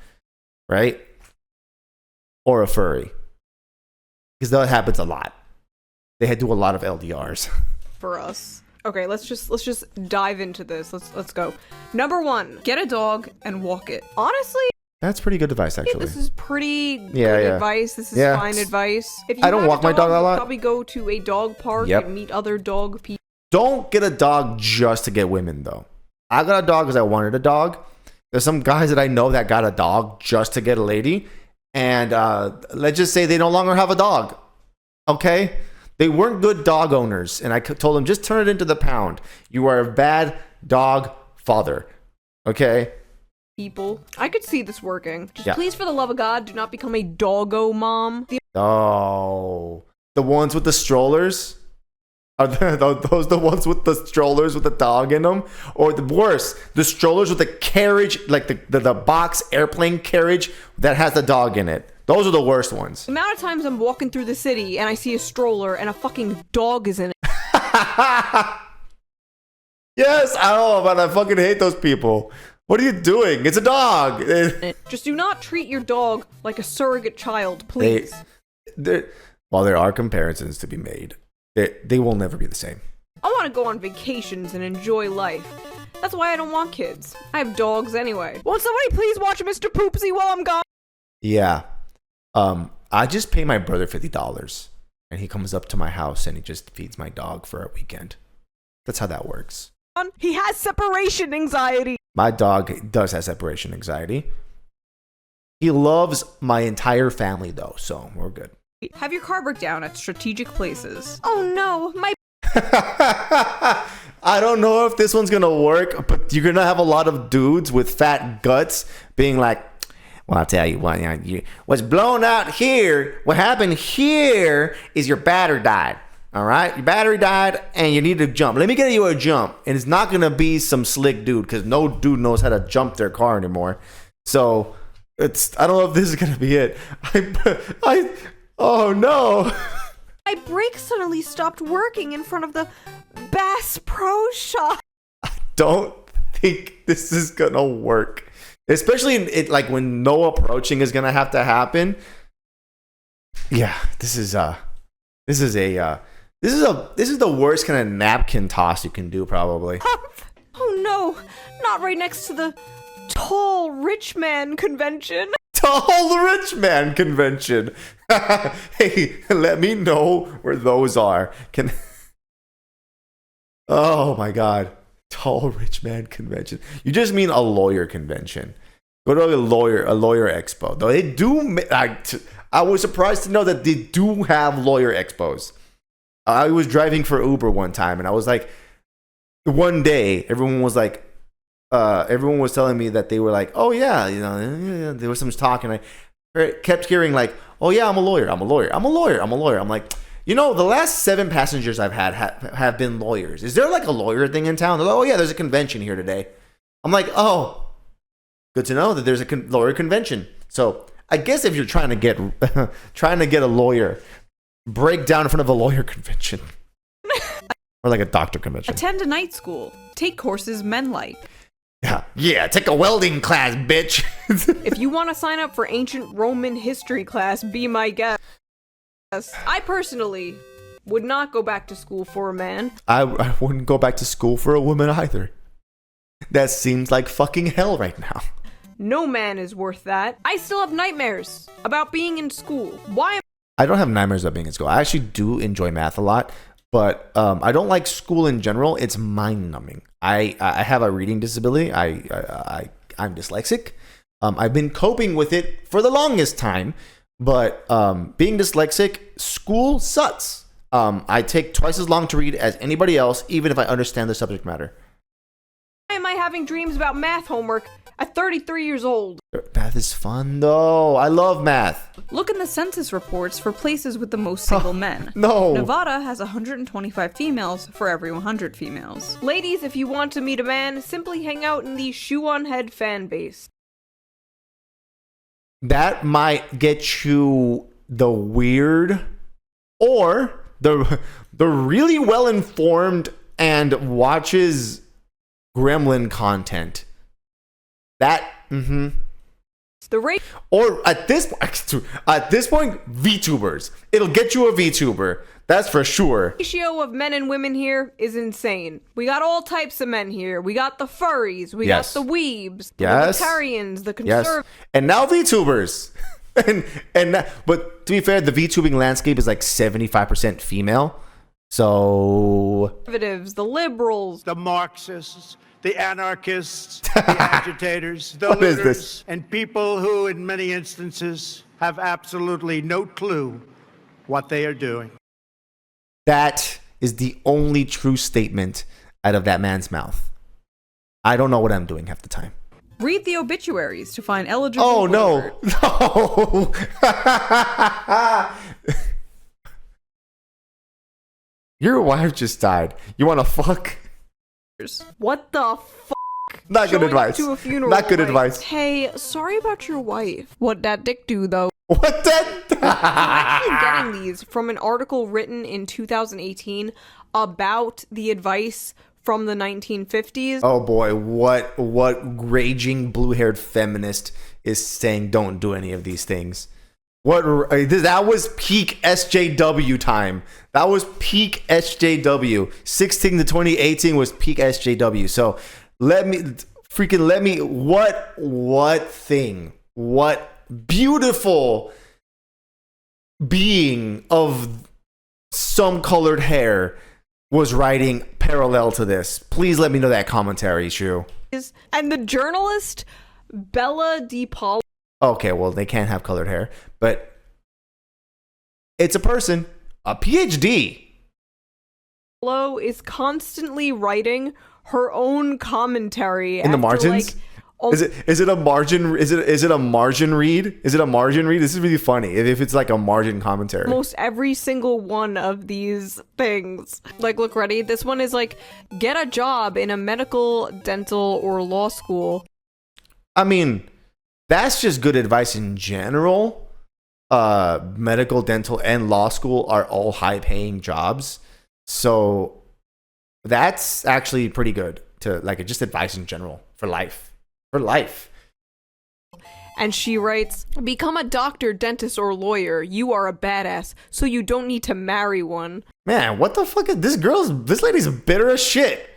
Right? Or a furry. Because that happens a lot. They do a lot of LDRs. For us. Okay, let's just dive into this. Let's go. Number 1, get a dog and walk it. Honestly, That's pretty good advice, actually. This is pretty good Yeah. advice. This is Yeah. fine advice. If you I don't have walk my dog a lot. Probably go to a dog park Yep. and meet other dog people. Don't get a dog just to get women, though. I got a dog because I wanted a dog. There's some guys that I know that got a dog just to get a lady. And let's just say they no longer have a dog. Okay? They weren't good dog owners. And I told them, just turn it into the pound. You are a bad dog father. Okay? People. I could see this working. Just Yeah. please, for the love of God, do not become a doggo mom. Oh. The ones with the strollers? Are those the ones with the strollers with the dog in them? Or the worst, the strollers with the carriage, like the box airplane carriage that has the dog in it. Those are the worst ones. The amount of times I'm walking through the city and I see a stroller and a fucking dog is in it. Yes, I know, but I fucking hate those people. What are you doing? It's a dog. Just do not treat your dog like a surrogate child, please. While there are comparisons to be made, they will never be the same. I want to go on vacations and enjoy life. That's why I don't want kids. I have dogs anyway. Won't somebody please watch Mr. Poopsie while I'm gone? Yeah. I just pay my brother $50 and he comes up to my house and he just feeds my dog for a weekend. That's how that works. He has separation anxiety. My dog does have separation anxiety. He loves my entire family though, so we're good. Have your car break down at strategic places. Oh no, my I don't know if this one's gonna work, but you're gonna have a lot of dudes with fat guts being like, well, I'll tell you what, what's blown out here, what happened here is your battery died. All right, your battery died and you need to jump. Let me get you a jump. And it's not gonna be some slick dude because no dude knows how to jump their car anymore. So I don't know if this is gonna be it. Oh no. My brakes suddenly stopped working in front of the Bass Pro Shop. I don't think this is gonna work, especially like when no approaching is gonna have to happen. Yeah, this is the worst kind of napkin toss you can do, probably. Oh no, not right next to the tall rich man convention. Tall rich man convention. Hey, let me know where those are. Oh my god, tall rich man convention. You just mean a lawyer convention. Go to a lawyer expo. Though they do. I was surprised to know that they do have lawyer expos. I was driving for Uber one time, and I was like, one day, everyone was telling me that they were like, oh yeah, there was some talk, and I kept hearing like, oh yeah, I'm a lawyer. I'm like, the last 7 passengers I've had have been lawyers. Is there like a lawyer thing in town? They're like, oh yeah, there's a convention here today. I'm like, oh, good to know that there's a lawyer convention. So I guess if you're trying to get a lawyer, break down in front of a lawyer convention. Or like a doctor convention. Attend a night school. Take courses men like. Yeah, take a welding class, bitch. If you want to sign up for ancient Roman history class, be my guest. I personally would not go back to school for a man. I wouldn't go back to school for a woman either. That seems like fucking hell right now. No man is worth that. I still have nightmares about being in school. Why? I don't have nightmares about being in school. I actually do enjoy math a lot, but I don't like school in general. It's mind-numbing. I have a reading disability. I'm dyslexic. I've been coping with it for the longest time, but being dyslexic, school sucks. I take twice as long to read as anybody else, even if I understand the subject matter. Why am I having dreams about math homework at 33 years old? Math is fun, though. I love math. Look in the census reports for places with the most single men. No. Nevada has 125 females for every 100 females. Ladies, if you want to meet a man, simply hang out in the Shoe0nHead fan base. That might get you the weird or the really well-informed and watches Gremlin content. That, The rate Or at this point, VTubers. It'll get you a VTuber. That's for sure. ratio of men and women here is insane. We got all types of men here. We got the furries. We Yes. got the weebs. The Yes. libertarians. The Yes. conservatives. And now VTubers. But to be fair, the VTubing landscape is like 75% female. So The liberals. The Marxists, the anarchists, the agitators, the What is looters, this? and people who, in many instances, have absolutely no clue what they are doing. that is the only true statement out of that man's mouth. I don't know what I'm doing half the time. Read the obituaries to find eligible. Oh no. voters. No. Your wife just died. You want to fuck? What the fuck? Not good Showing up advice. to a funeral, Not good like, advice. Hey, sorry about your wife. What that dick do though? What that? I'm getting these from an article written in 2018 about the advice from the 1950s. Oh boy, what raging blue-haired feminist is saying don't do any of these things? That was peak SJW time. That was peak SJW. 16 to 2018 was peak SJW. So let me what beautiful being of some colored hair was writing parallel to this. Please let me know that commentary, Shoe. And the journalist Bella DePaulo Okay, well, they can't have colored hair, but it's a person, a PhD. is constantly writing her own commentary In the after, margins? like, Is it a margin? Is it a margin read? Is it a margin read? This is really funny. If it's like a margin commentary. almost every single one of these things. Like, look, ready? This one is like, get a job in a medical, dental, or law school. I mean, that's just good advice in general. Medical, dental, and law school are all high-paying jobs, so that's actually pretty good to like just advice in general for life. For life. And she writes, become a doctor, dentist, or lawyer. You are a badass, so you don't need to marry one. Man, what the fuck is this lady's bitter as shit.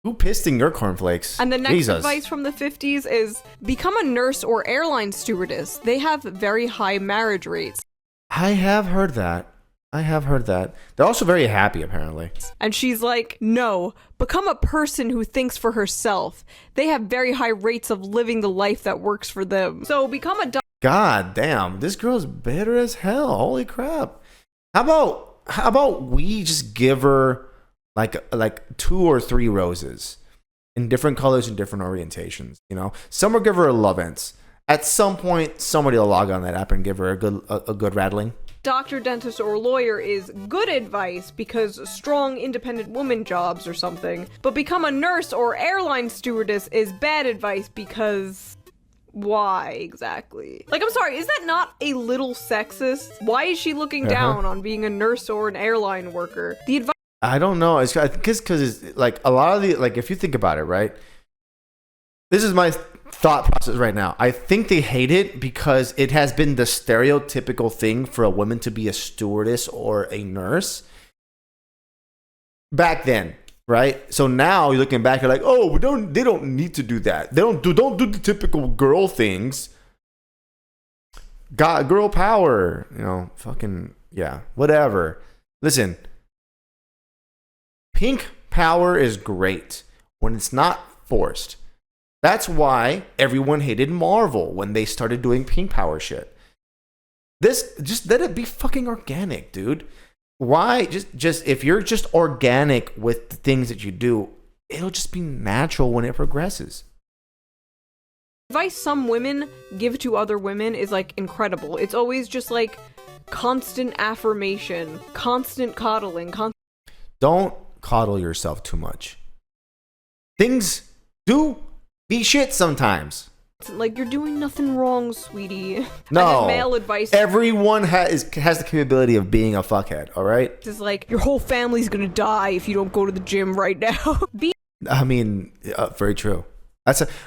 Who pissed in your cornflakes? And the next Jesus. advice from the 50s is, become a nurse or airline stewardess. They have very high marriage rates. I have heard that. They're also very happy, apparently. And she's like, no, become a person who thinks for herself. They have very high rates of living the life that works for them. So become a doctor. God damn, this girl's bitter as hell. Holy crap. How about we just give her like 2 or 3 roses in different colors and different orientations, you know? Some will give her a love ants. At some point, somebody will log on that app and give her a good rattling. Doctor, dentist, or lawyer is good advice because strong, independent woman jobs or something. But become a nurse or airline stewardess is bad advice because... why exactly? Like, I'm sorry, is that not a little sexist? Why is she looking down on being a nurse or an airline worker? The advice... I don't know. It's because it's like a lot of the, like, if you think about it, right? This is my thought process right now. I think they hate it because it has been the stereotypical thing for a woman to be a stewardess or a nurse back then, right? So now you're looking back, you're like, oh, they don't need to do that. They don't do the typical girl things. Girl power, you know, fucking yeah, whatever. Listen, pink power is great when it's not forced. That's why everyone hated Marvel when they started doing pink power shit. This, just let it be fucking organic, dude. Why? Just if you're just organic with the things that you do, it'll just be natural when it progresses. advice some women give to other women is like incredible. It's always just like constant affirmation, constant coddling, Don't coddle yourself too much. Things do be shit sometimes. like you're doing nothing wrong, sweetie. No. And then male advice Everyone has the capability of being a fuckhead, all right? is like your whole family's gonna die if you don't go to the gym right now. I mean, very true.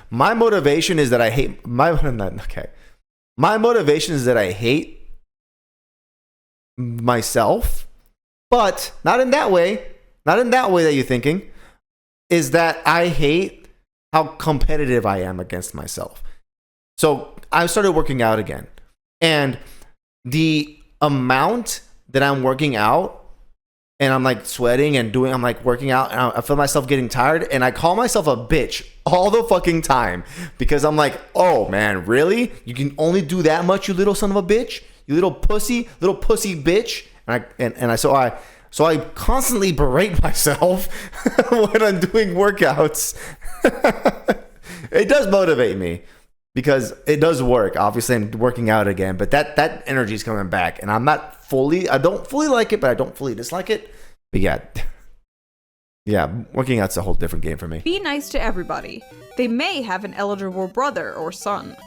My motivation is that I hate My motivation is that I hate myself, but not in that way. Not in that way that you're thinking. Is that I hate how competitive I am against myself. So I started working out again, and the amount that I'm working out, and I'm like sweating and I'm like working out, and I feel myself getting tired, and I call myself a bitch all the fucking time because I'm like, oh man, really? You can only do that much, you little son of a bitch, you little pussy bitch. So I constantly berate myself when I'm doing workouts. It does motivate me because it does work. Obviously, I'm working out again, but that energy is coming back, and I don't fully like it, but I don't fully dislike it. But yeah, working out's a whole different game for me. Be nice to everybody. They may have an eligible brother or son.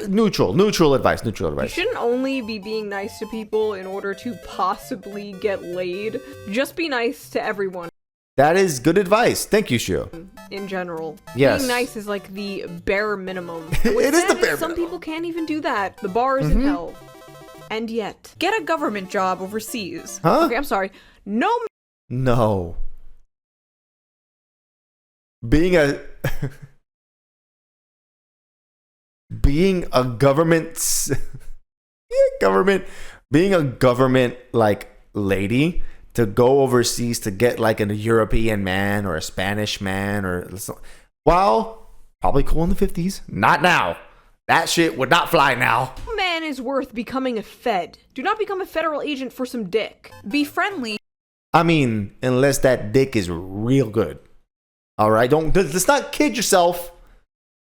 Neutral advice. You shouldn't only be being nice to people in order to possibly get laid. Just be nice to everyone. That is good advice. Thank you, Shu. In general. Yes. Being nice is like the bare minimum. It is the bare Some minimum. people can't even do that. The bar is in hell. And yet, get a government job overseas. Huh? Okay, I'm sorry. No. Being a government like lady to go overseas to get like a European man or a Spanish man probably cool in the 50s. Not now. That shit would not fly now. No man is worth becoming a Fed. Do not become a federal agent for some dick. Be friendly. I mean, unless that dick is real good. All right, let's not kid yourself.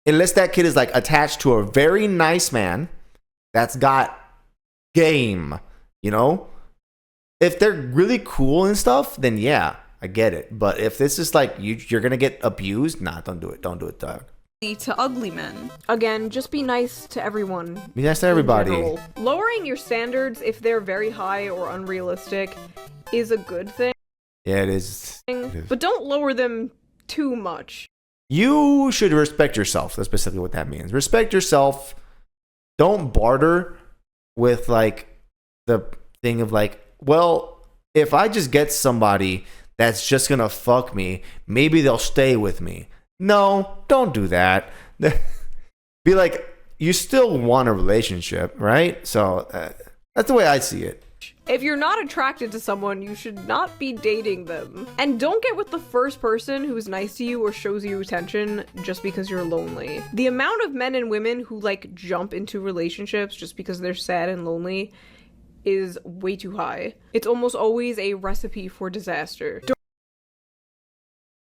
Unless that kid is like attached to a very nice man that's got game, you know? If they're really cool and stuff, then yeah, I get it. But if this is like you're gonna get abused, nah, don't do it. Don't do it, dog. To ugly men. Again, just be nice to everyone. Be nice to everybody. Lowering your standards if they're very high or unrealistic is a good thing. Yeah, it is. But don't lower them too much. You should respect yourself. That's basically what that means. Respect yourself. Don't barter with like the thing of like, well, if I just get somebody that's just gonna fuck me, maybe they'll stay with me. No, don't do that. Be like, you still want a relationship, right? So that's the way I see it. If you're not attracted to someone, you should not be dating them. And don't get with the first person who's nice to you or shows you attention just because you're lonely. The amount of men and women who like jump into relationships just because they're sad and lonely is way too high. It's almost always a recipe for disaster.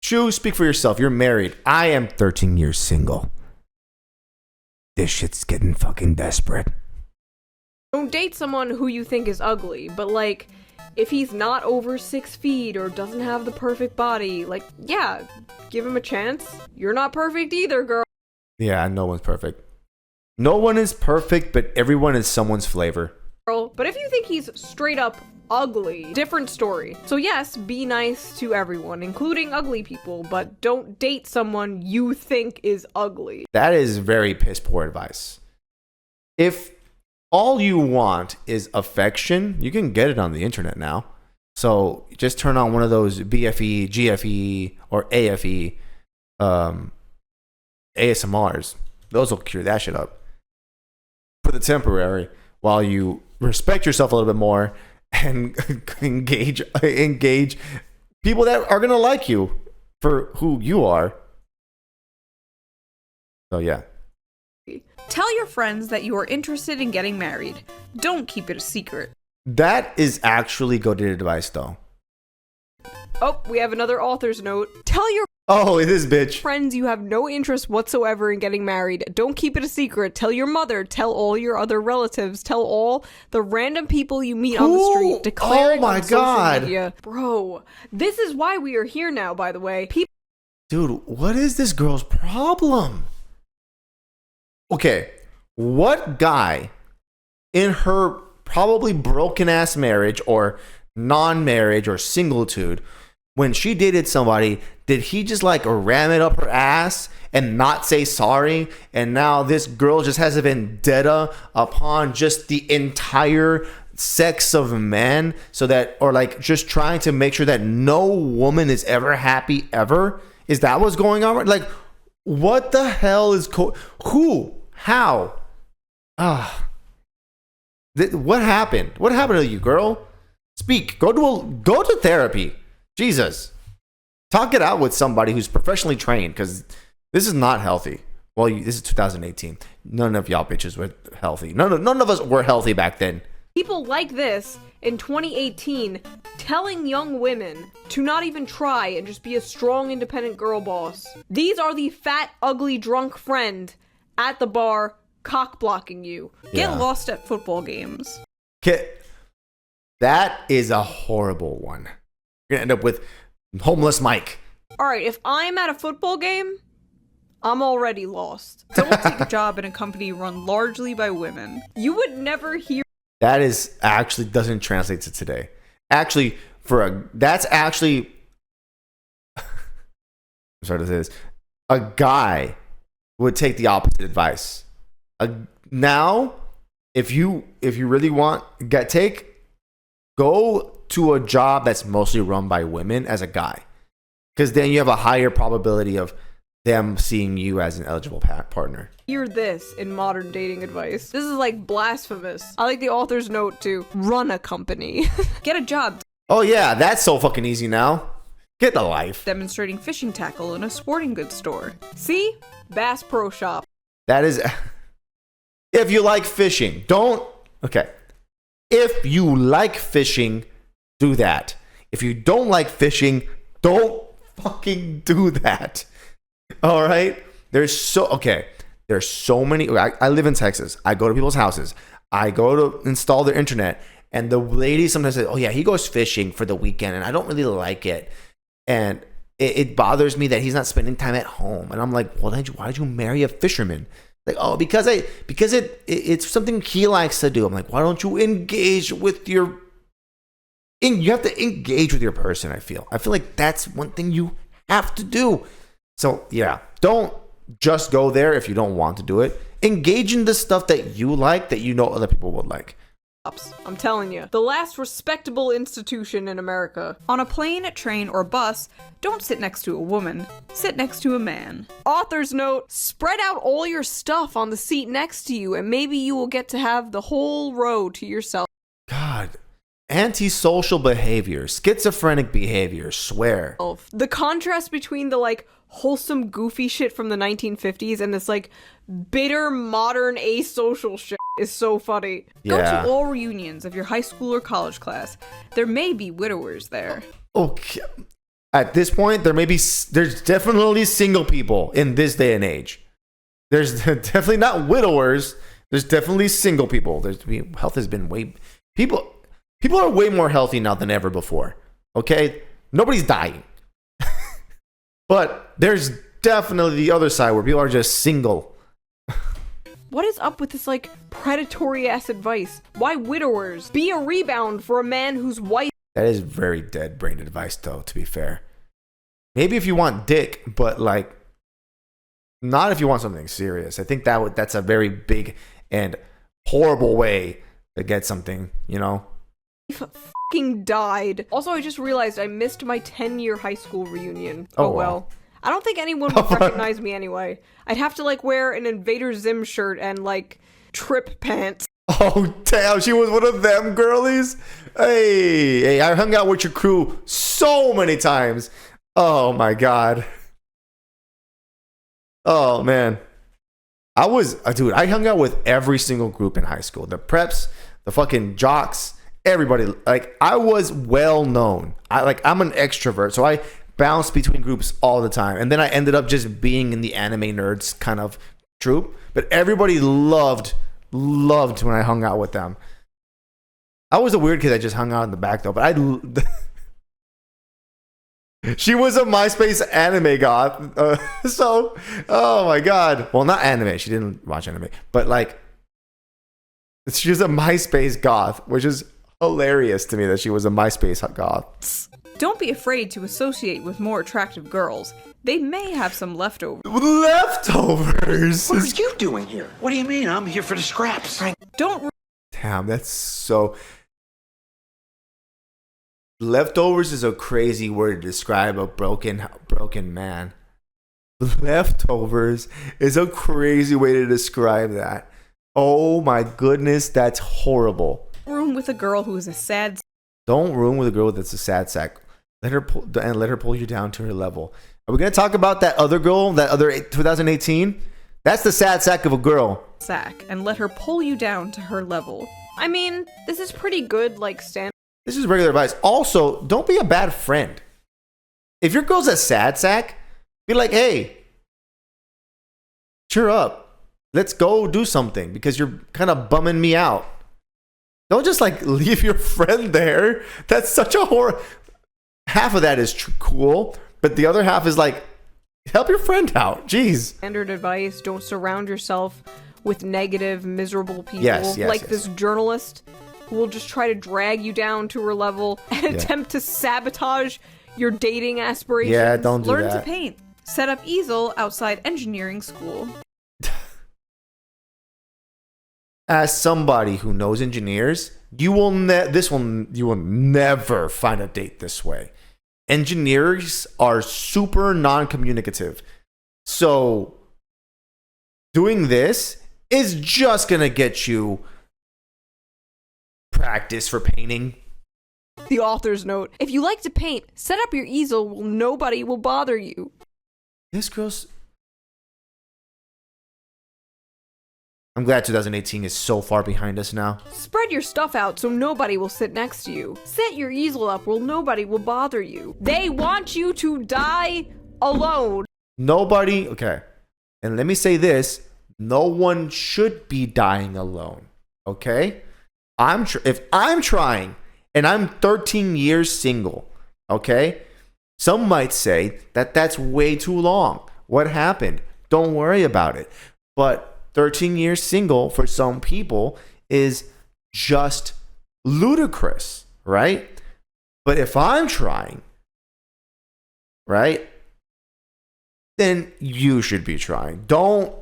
Shu, speak for yourself. You're married. I am 13 years single. This shit's getting fucking desperate. Don't date someone who you think is ugly, but like, if he's not over 6 feet or doesn't have the perfect body, like, yeah, give him a chance. You're not perfect either, girl. Yeah, no one's perfect. No one is perfect, but everyone is someone's flavor. But if you think he's straight up ugly, different story. So yes, be nice to everyone, including ugly people, but don't date someone you think is ugly. That is very piss poor advice. If all you want is affection, you can get it on the internet now. So just turn on one of those BFE, GFE, or AFE ASMRs. Those will cure that shit up for the temporary, while you respect yourself a little bit more and engage people that are gonna like you for who you are. So yeah. Tell your friends that you are interested in getting married. Don't keep it a secret. That is actually good advice, though. Oh, we have another author's note. Tell your it is, bitch. friends you have no interest whatsoever in getting married. Don't keep it a secret. Tell your mother. Tell all your other relatives. Tell all the random people you meet on the street. Declare it on social media. Bro, this is why we are here now, by the way. Dude, what is this girl's problem? Okay, what guy in her probably broken ass marriage or non-marriage or singlitude, when she dated somebody, did he just like ram it up her ass and not say sorry? And now this girl just has a vendetta upon just the entire sex of men, so that, or like just trying to make sure that no woman is ever happy ever? Is that what's going on? Like, what the hell is who? How? What happened? What happened to you, girl? Speak. Go to therapy. Jesus. Talk it out with somebody who's professionally trained, because this is not healthy. Well, this is 2018. None of y'all bitches were healthy. None of us were healthy back then. People like this in 2018 telling young women to not even try and just be a strong, independent girl boss. These are the fat, ugly, drunk friend at the bar cock blocking you. Get lost at football games. That is a horrible one. You're going to end up with homeless Mike. Alright, if I'm at a football game, I'm already lost. Don't take a job in a company run largely by women. You would never hear. That is actually doesn't translate to today. Actually, that's actually I'm sorry to say this. A guy would take the opposite advice. Now, if you really want go to a job that's mostly run by women as a guy, because then you have a higher probability of them seeing you as an eligible partner. Hear this in modern dating advice. This is like blasphemous. I like the author's note to run a company. Get a job. Oh yeah, that's so fucking easy now. Get a life. Demonstrating fishing tackle in a sporting goods store. See? Bass Pro Shop. That is... If you like fishing, okay. If you like fishing, do that. If you don't like fishing, don't fucking do that. All right? There's so many. I live in Texas. I go to people's houses. I go to install their internet. And the lady sometimes says, oh yeah, he goes fishing for the weekend. And I don't really like it. And it bothers me that he's not spending time at home. And I'm like, well, why did you marry a fisherman? Like, oh, because it's something he likes to do. I'm like, why don't you engage with you have to engage with your person, I feel like that's one thing you have to do. So yeah, don't just go there if you don't want to do it. Engage in the stuff that you like, that you know other people would like. I'm telling you, the last respectable institution in America. On a plane, train, or bus, don't sit next to a woman. Sit next to a man. Author's note, spread out all your stuff on the seat next to you, and maybe you will get to have the whole row to yourself. God. Antisocial behavior, schizophrenic behavior, swear. The contrast between the like wholesome goofy shit from the 1950s and this like bitter modern asocial shit is so funny. Yeah. Go to all reunions of your high school or college class. There may be widowers there. Okay. At this point, there's definitely single people in this day and age. There's definitely not widowers. There's definitely single people. Health has been people are way more healthy now than ever before. Okay? Nobody's dying. But there's definitely the other side where people are just single. What is up with this, like, predatory-ass advice? Why widowers? Be a rebound for a man whose wife... That is very dead-brained advice, though, to be fair. Maybe if you want dick, but, like, not if you want something serious. I think that's a very big and horrible way to get something, you know? Fucking died. Also, I just realized I missed my 10-year high school reunion. Oh well. I don't think anyone would recognize me anyway. I'd have to like wear an Invader Zim shirt and like trip pants. Oh damn, she was one of them girlies. Hey, I hung out with your crew so many times. Oh my god. Oh man. I hung out with every single group in high school. The preps, the fucking jocks, everybody. Like, I was well known. I'm an extrovert, so I bounced between groups all the time. And then I ended up just being in the anime nerds kind of troop. But everybody loved when I hung out with them. I was a weird kid that just hung out in the back though. But she was a MySpace anime goth. So, oh my god. Well, not anime. She didn't watch anime. But like, she was a MySpace goth, which is hilarious to me that she was a MySpace goth. Don't be afraid to associate with more attractive girls. They may have some leftovers. Leftovers? What are you doing here? What do you mean? I'm here for the scraps. Don't Damn, that's so... Leftovers is a crazy word to describe a broken man. Leftovers is a crazy way to describe that. Oh my goodness, that's horrible. room with a girl who is a sad... Don't room with a girl that's a sad sack. Let her pull you down to her level. Are we gonna talk about that other girl, that other 2018? That's the sad sack of a girl. sack and let her pull you down to her level. I mean, this is pretty good, like, standard. This is regular advice. Also, don't be a bad friend. If your girl's a sad sack, be like, hey, cheer up. Let's go do something because you're kind of bumming me out. Don't just like leave your friend there. That's such a horror. Half of that is cool, but the other half is like, help your friend out. Jeez. Standard advice, don't surround yourself with negative, miserable people. Yes, This journalist who will just try to drag you down to her level and attempt to sabotage your dating aspirations. Yeah, don't do Learn that. to paint. Set up easel outside engineering school. As somebody who knows engineers, you will never find a date this way. Engineers are super non-communicative. So doing this is just going to get you practice for painting. The author's note. If you like to paint, set up your easel where nobody will bother you. This girl's... I'm glad 2018 is so far behind us now. Spread your stuff out so nobody will sit next to you. Set your easel up where nobody will bother you. They want you to die alone. Nobody... Okay. And let me say this. No one should be dying alone. Okay? If I'm trying and I'm 13 years single, okay? Some might say that that's way too long. What happened? Don't worry about it. But 13 years single for some people is just ludicrous, right? But if I'm trying, right, then you should be trying. Don't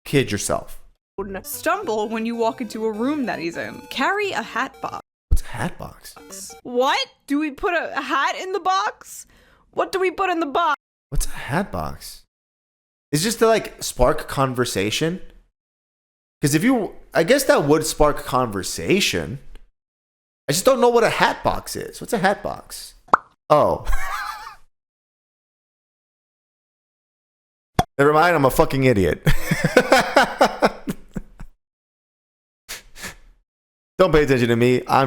kid yourself. Stumble when you walk into a room that he's in. Carry a hat box. What's a hat box? What? Do we put a hat in the box? What do we put in the box? What's a hat box? It's just to like spark conversation. Because I guess that would spark conversation. I just don't know what a hat box is. What's a hat box? Oh. Never mind, I'm a fucking idiot. Don't pay attention to me. I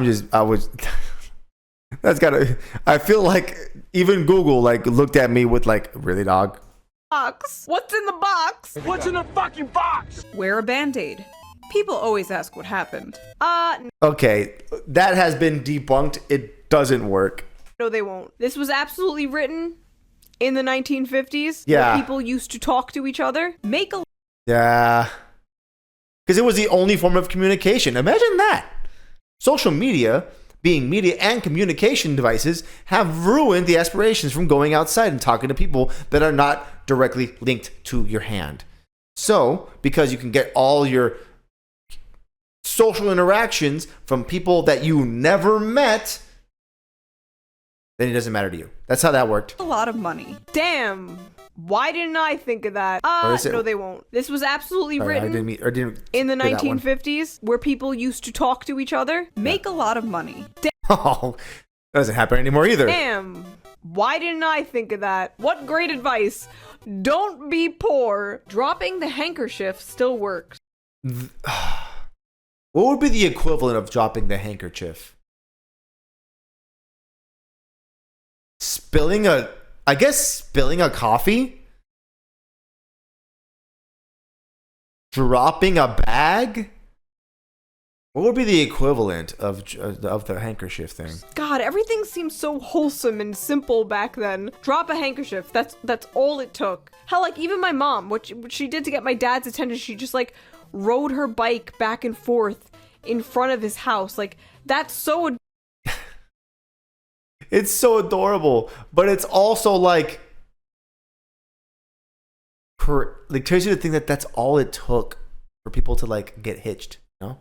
feel like even Google like looked at me with like, really, dog? Box. What's in the box? What's in the fucking box? Wear a band-aid. People always ask what happened. Okay, that has been debunked. It doesn't work. No, they won't. This was absolutely written in the 1950s. Yeah. Where people used to talk to each other. Yeah. Because it was the only form of communication. Imagine that. Social media, being media and communication devices, have ruined the aspirations from going outside and talking to people that are not directly linked to your hand. So, because you can get all your social interactions from people that you never met, then it doesn't matter to you. That's how that worked. A lot of money. Damn. Why didn't I think of that? No, they won't. This was absolutely written in the 1950s, where people used to talk to each other. Make a lot of money. Oh, that doesn't happen anymore either. Damn. Why didn't I think of that? What great advice. Don't be poor. Dropping the handkerchief still works. What would be the equivalent of dropping the handkerchief? Spilling a coffee? Dropping a bag? What would be the equivalent of the handkerchief thing? God, everything seems so wholesome and simple back then. Drop a handkerchief. That's all it took. Hell, like even my mom, what she did to get my dad's attention, she just like rode her bike back and forth in front of his house. Like, that's so It's so adorable, but it's also like crazy to think that that's all it took for people to like get hitched, you know?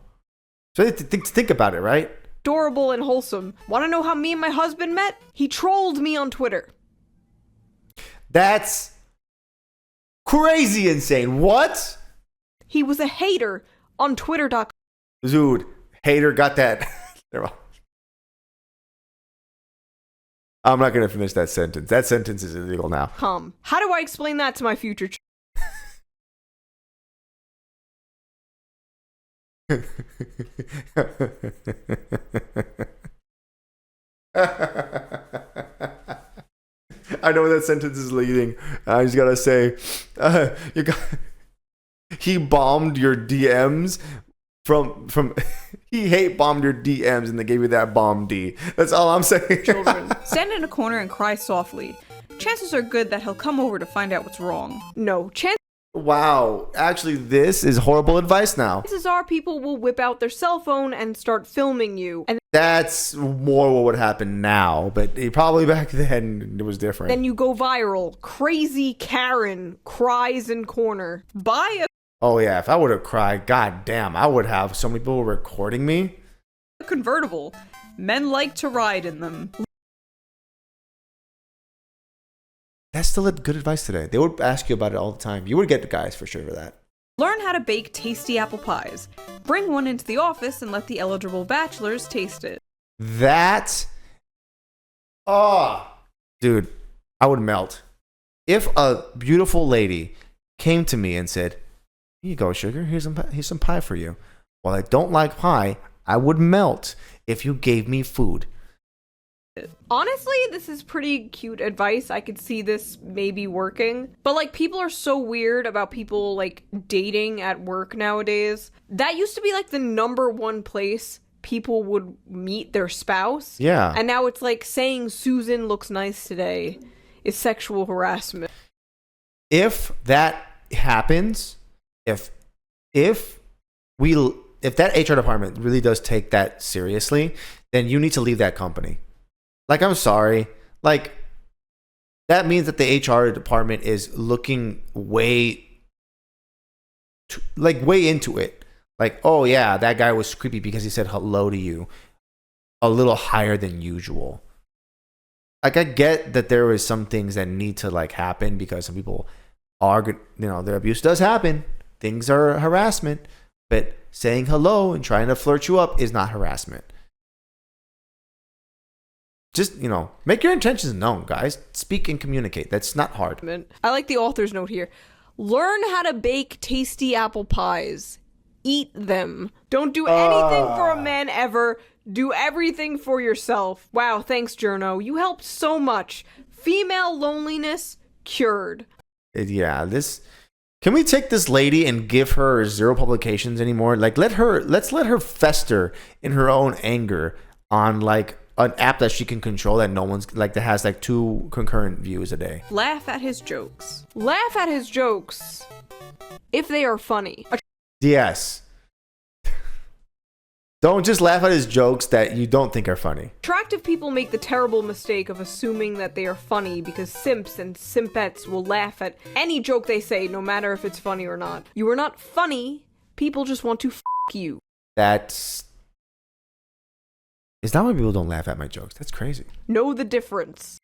So think about it, right? adorable and wholesome. Want to know how me and my husband met? He trolled me on Twitter. That's crazy insane. What? He was a hater on Twitter.com. Dude, hater got that. I'm not going to finish that sentence. That sentence is illegal now. How do I explain that to my future I know where that sentence is leading. I just gotta say, he bombed your DMs from he hate bombed your DMs and they gave you that bomb D. That's all I'm saying. children? Stand in a corner and cry softly. Chances are good that he'll come over to find out what's wrong. No, chances Wow, actually, this is horrible advice now. are people will whip out their cell phone and start filming you, and That's more what would happen now, but probably back then it was different. then you go viral. Crazy Karen cries in corner. Buy a Oh yeah, if I would have cried, god damn, I would have so many people recording me. convertible. Men like to ride in them. That's still good advice today. They would ask you about it all the time. You would get the guys for sure for that. Learn how to bake tasty apple pies. Bring one into the office and let the eligible bachelors taste it. That, dude, I would melt. If a beautiful lady came to me and said, "Here you go, sugar. Here's some pie for you." While I don't like pie, I would melt if you gave me food. Honestly, this is pretty cute advice. I could see this maybe working. But like, people are so weird about people like dating at work nowadays. That used to be like the number one place people would meet their spouse. Yeah. And now it's like saying Susan looks nice today is sexual harassment. If that happens, if that HR department really does take that seriously, then you need to leave that company. Like, I'm sorry. Like, that means that the HR department is looking way into it. Like, oh yeah, that guy was creepy because he said hello to you a little higher than usual. Like, I get that there is some things that need to like happen because some people are, their abuse does happen. Things are harassment, but saying hello and trying to flirt you up is not harassment. Just, make your intentions known, guys. Speak and communicate. That's not hard. I like the author's note here. Learn how to bake tasty apple pies. Eat them. Don't do anything for a man ever. Do everything for yourself. Wow, thanks, Journo. You helped so much. Female loneliness cured. Yeah, can we take this lady and give her 0 publications anymore? Like, let's let her fester in her own anger on like an app that she can control that no one's like, that has like 2 concurrent views a day. Laugh at his jokes. Laugh at his jokes if they are funny. Yes. Don't just laugh at his jokes that you don't think are funny. Attractive people make the terrible mistake of assuming that they are funny because simps and simpettes will laugh at any joke they say, no matter if it's funny or not. You are not funny. People just want to f*** you. Is that why people don't laugh at my jokes? That's crazy. Know the difference.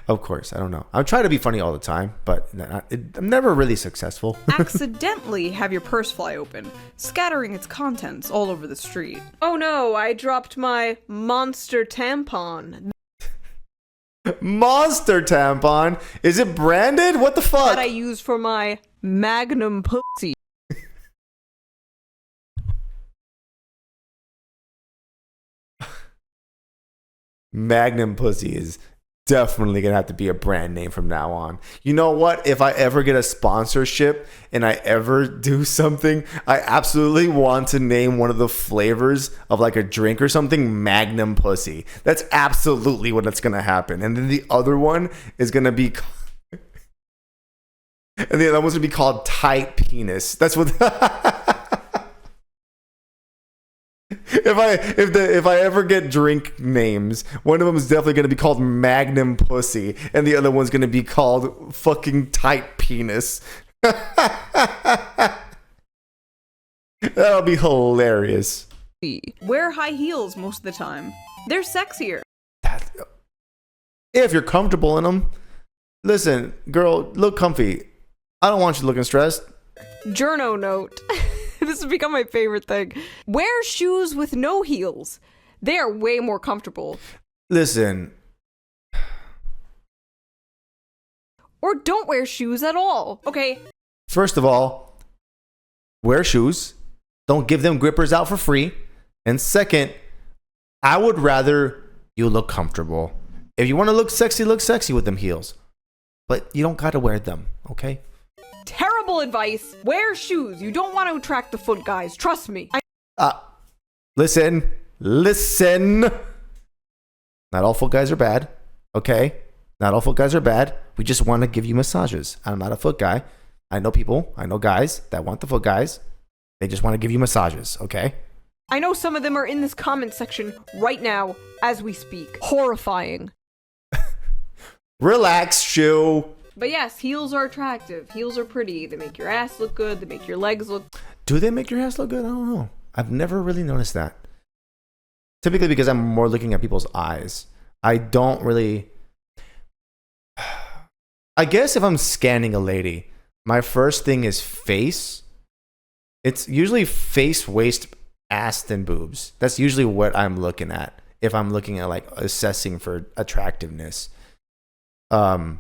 Of course, I don't know. I try to be funny all the time, but I'm never really successful. Accidentally have your purse fly open, scattering its contents all over the street. Oh no, I dropped my monster tampon. Monster tampon? Is it branded? What the fuck? That I use for my magnum pussy. Magnum Pussy is definitely gonna have to be a brand name from now on. You know what? If I ever get a sponsorship and I ever do something, I absolutely want to name one of the flavors of like a drink or something Magnum Pussy. That's absolutely what that's gonna happen. And then the other one is gonna be and the other one's gonna be called Tight Penis. That's what if I ever get drink names, one of them is definitely going to be called Magnum Pussy, and the other one's going to be called fucking Tight Penis. That'll be hilarious. Wear high heels most of the time. They're sexier. If you're comfortable in them. Listen, girl, look comfy. I don't want you looking stressed. Journo note. This has become my favorite thing. Wear shoes with no heels. They are way more comfortable. Listen. Or don't wear shoes at all. Okay. First of all, wear shoes. Don't give them grippers out for free. And second, I would rather you look comfortable. If you want to look sexy with them heels. But you don't got to wear them, okay? Terrible advice. Wear shoes. You don't want to attract the foot guys. Trust me. Listen. Not all foot guys are bad, okay? Not all foot guys are bad. We just want to give you massages. I'm not a foot guy. I know guys that want the foot guys. They just want to give you massages, okay? I know some of them are in this comment section right now as we speak. Horrifying. Relax, Shoe. But yes, heels are attractive. Heels are pretty. They make your ass look good. They make your legs look... Do they make your ass look good? I don't know. I've never really noticed that. Typically because I'm more looking at people's eyes. I don't really... I guess if I'm scanning a lady, my first thing is face. It's usually face, waist, ass, then boobs. That's usually what I'm looking at if I'm looking at like assessing for attractiveness. I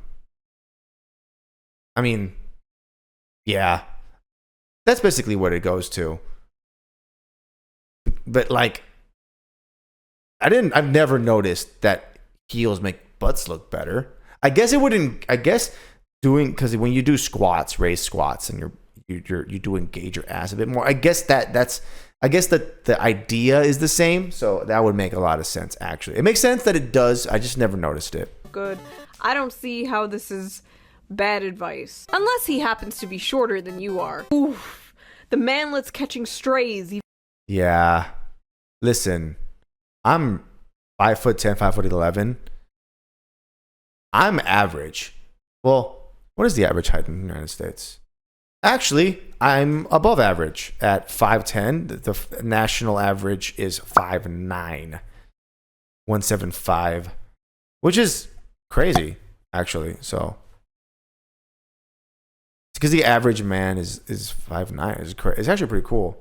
mean, yeah, that's basically what it goes to. But like, I've never noticed that heels make butts look better. I guess because when you do squats, raised squats, and you do engage your ass a bit more. I guess that the idea is the same, so that would make a lot of sense. Actually, it makes sense that it does. I just never noticed it. Good. I don't see how this is bad advice. Unless he happens to be shorter than you are. Oof. The manlet's catching strays. Yeah. Listen, I'm 5'10", 5'11". I'm average. Well, what is the average height in the United States? Actually, I'm above average at 5'10". The national average is 5'9", 175, which is crazy, actually. So, because the average man is 5'9". It's actually pretty cool.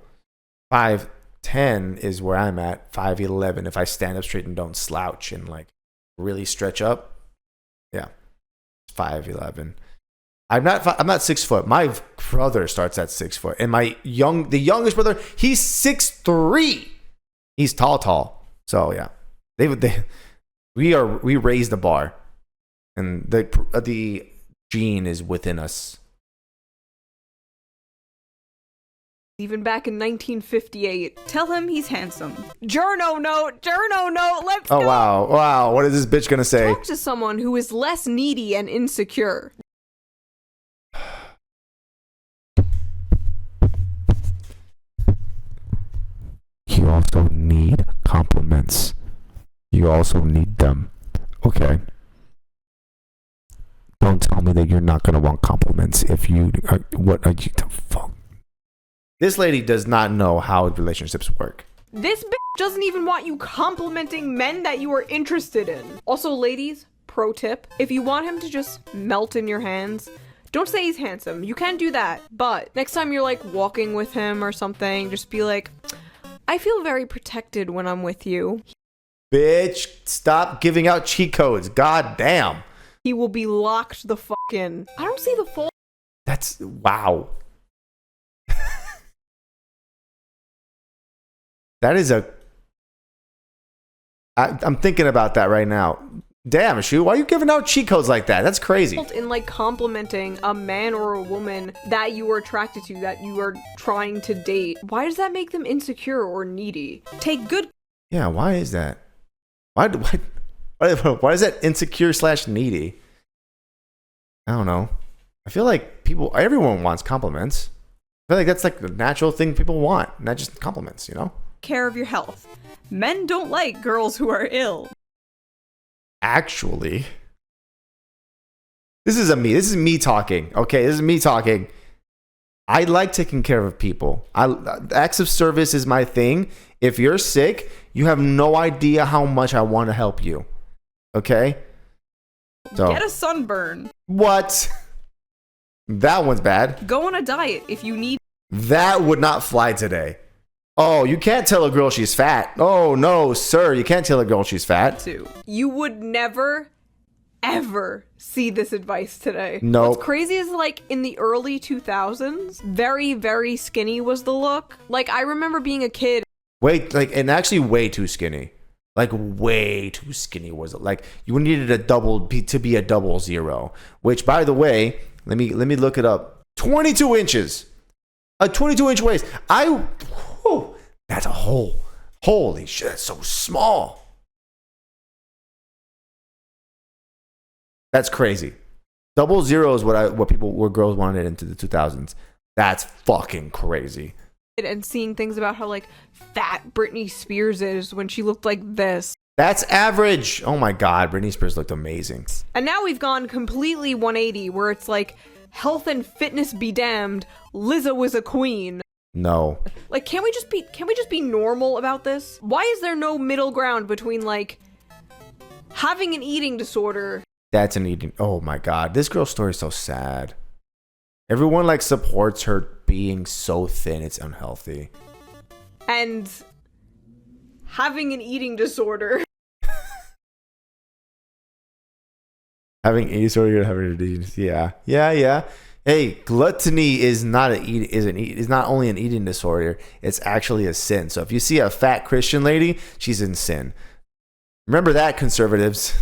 5'10" is where I'm at. 5'11" if I stand up straight and don't slouch and like really stretch up. Yeah, 5'11". I'm not 6 foot. My brother starts at 6 foot, and the youngest brother, he's 6'3". He's tall. So yeah, we raised the bar, and the gene is within us. Even back in 1958. Tell him he's handsome. Journo note, let's go! Oh, wow. What is this bitch gonna say? Talk to someone who is less needy and insecure. You also need compliments. You also need them. Okay. Don't tell me that you're not gonna want compliments if you are. What are you the fuck? This lady does not know how relationships work. This bitch doesn't even want you complimenting men that you are interested in. Also, ladies, pro tip, if you want him to just melt in your hands, don't say he's handsome. You can do that. But next time you're like walking with him or something, just be like, I feel very protected when I'm with you. Bitch, stop giving out cheat codes. God damn. He will be locked the fuck in. I don't see the fault. That's, wow. That is I'm thinking about that right now. Damn, Shoe, why are you giving out cheat codes like that? That's crazy. In like complimenting a man or a woman that you are attracted to, that you are trying to date. Why does that make them insecure or needy? Take good. Yeah, why is that? Why is that insecure / needy? I don't know. I feel like everyone wants compliments. I feel like that's like the natural thing people want, not just compliments, you know? care of your health. Men don't like girls who are ill. Actually, this is me talking. Okay, this is me talking. I like taking care of people. Acts of service is my thing. If you're sick, you have no idea how much I want to help you. Okay? So, Get a sunburn. what? That one's bad. Go on a diet if you need That would not fly today. Oh, you can't tell a girl she's fat. Oh, no, sir. You can't tell a girl she's fat. to. You would never, ever see this advice today. No. What's crazy is, like, in the early 2000s, very, very skinny was the look. Like, I remember being a kid. Wait, like, and actually way too skinny. Like, way too skinny was it. Like, you needed to be a 00, which, by the way, let me look it up. 22 inches. A 22-inch waist. That's a hole. Holy shit, that's so small. That's crazy. 00 is what girls wanted into the 2000s. That's fucking crazy. And seeing things about how, like, fat Britney Spears is when she looked like this. That's average. Oh my God, Britney Spears looked amazing. And now we've gone completely 180, where it's like, health and fitness be damned, Lizzo was a queen. No. Like, can we just be normal about this? Why is there no middle ground between, like, having an eating disorder? That's an eating. Oh my God, this girl's story is so sad. Everyone like supports her being so thin, it's unhealthy. And having an eating disorder. Having eating disorder, yeah. Hey, gluttony is not only an eating disorder, it's actually a sin. So if you see a fat Christian lady, she's in sin. Remember that, conservatives.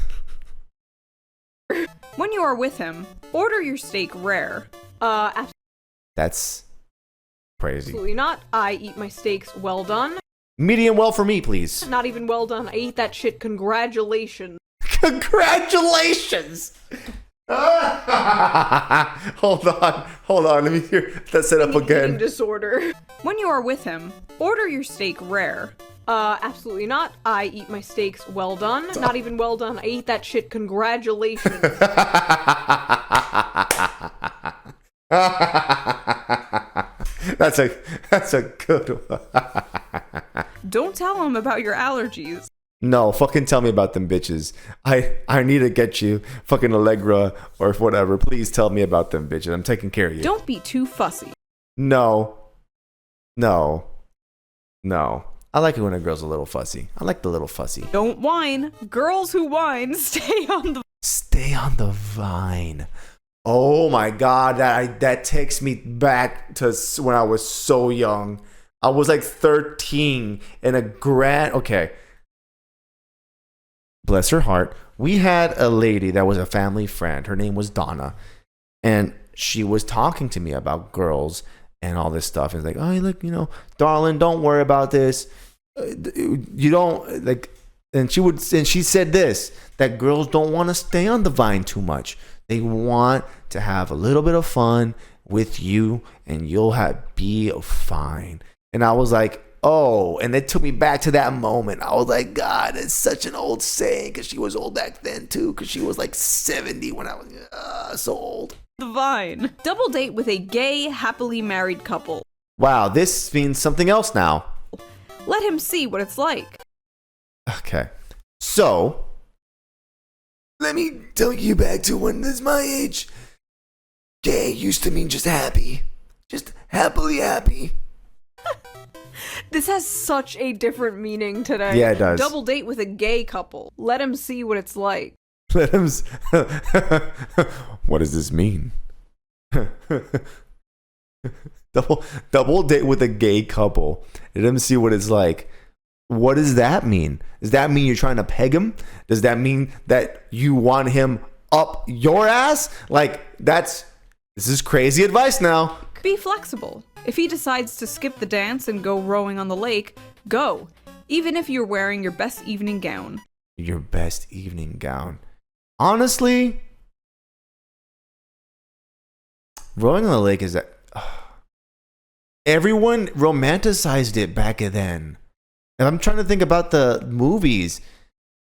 When you are with him, order your steak rare. That's crazy. Absolutely not. I eat my steaks well done. Medium well for me, please. Not even well done. I eat that shit. Congratulations. Congratulations. Hold on. Let me hear that set up Eating again. disorder. When you are with him, order your steak rare. Absolutely not. I eat my steaks well done. Not even well done. I eat that shit. Congratulations. That's a good one. Don't tell him about your allergies. No, fucking tell me about them bitches. I need to get you fucking Allegra or whatever. Please tell me about them bitches. I'm taking care of you. Don't be too fussy. No. I like it when a girl's a little fussy. I like the little fussy. Don't whine. Girls who whine stay on the vine. Oh my God, that takes me back to when I was so young. I was like 13 in a okay. Bless her heart. We had a lady that was a family friend. Her name was Donna. And she was talking to me about girls and all this stuff. And it's like, oh, look, darling, don't worry about this. You don't like. And she said this, that girls don't want to stay on the vine too much. They want to have a little bit of fun with you and you'll be fine. And I was like, oh, and it took me back to that moment. I was like, God, it's such an old saying, because she was old back then too, because she was like 70 when I was so old. the vine. Double date with a gay, happily married couple. Wow, this means something else now. Let him see what it's like. Okay, so let me take you back to when this my age. Gay used to mean just happy, just happily happy. This has such a different meaning today. Yeah, it does. Double date with a gay couple. Let him see what it's like. Let him. What does this mean? double date with a gay couple. Let him see what it's like. What does that mean? Does that mean you're trying to peg him? Does that mean that you want him up your ass? This is crazy advice now. Be flexible. If he decides to skip the dance and go rowing on the lake, go. Even if you're wearing your best evening gown. Your best evening gown. Honestly, rowing on the lake is that everyone romanticized it back then. And I'm trying to think about the movies.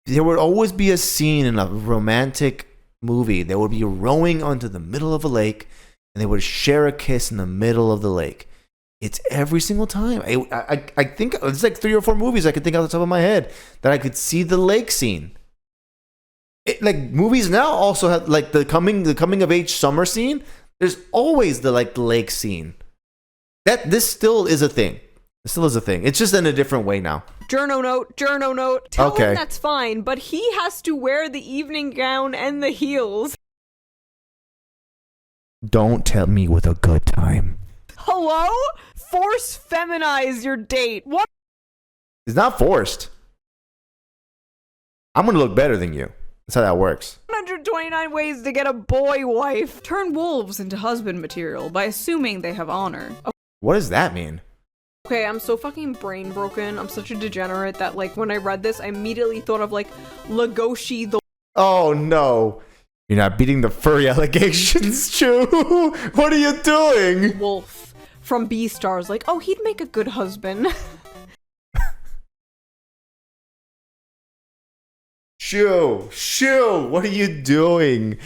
There would always be a scene in a romantic movie. They would be rowing onto the middle of a lake, and they would share a kiss in the middle of the lake. It's every single time. I think it's like 3 or 4 movies I could think off the top of my head that I could see the lake scene. Like movies now also have like the coming of age summer scene. There's always the lake scene. This still is a thing. It still is a thing. It's just in a different way now. Journo note. Tell him that's fine, but he has to wear the evening gown and the heels. Don't tell me with a good time. Hello? Force feminize your date. What? It's not forced. I'm gonna look better than you. That's how that works. 129 ways to get a boy wife. Turn wolves into husband material by assuming they have honor. What does that mean? Okay, I'm so fucking brain broken. I'm such a degenerate that, like, when I read this, I immediately thought of, like, Legoshi the... Oh, no. You're not beating the furry allegations, Chew. What are you doing? wolf from Beastars. Like, oh, he'd make a good husband. Chew, what are you doing?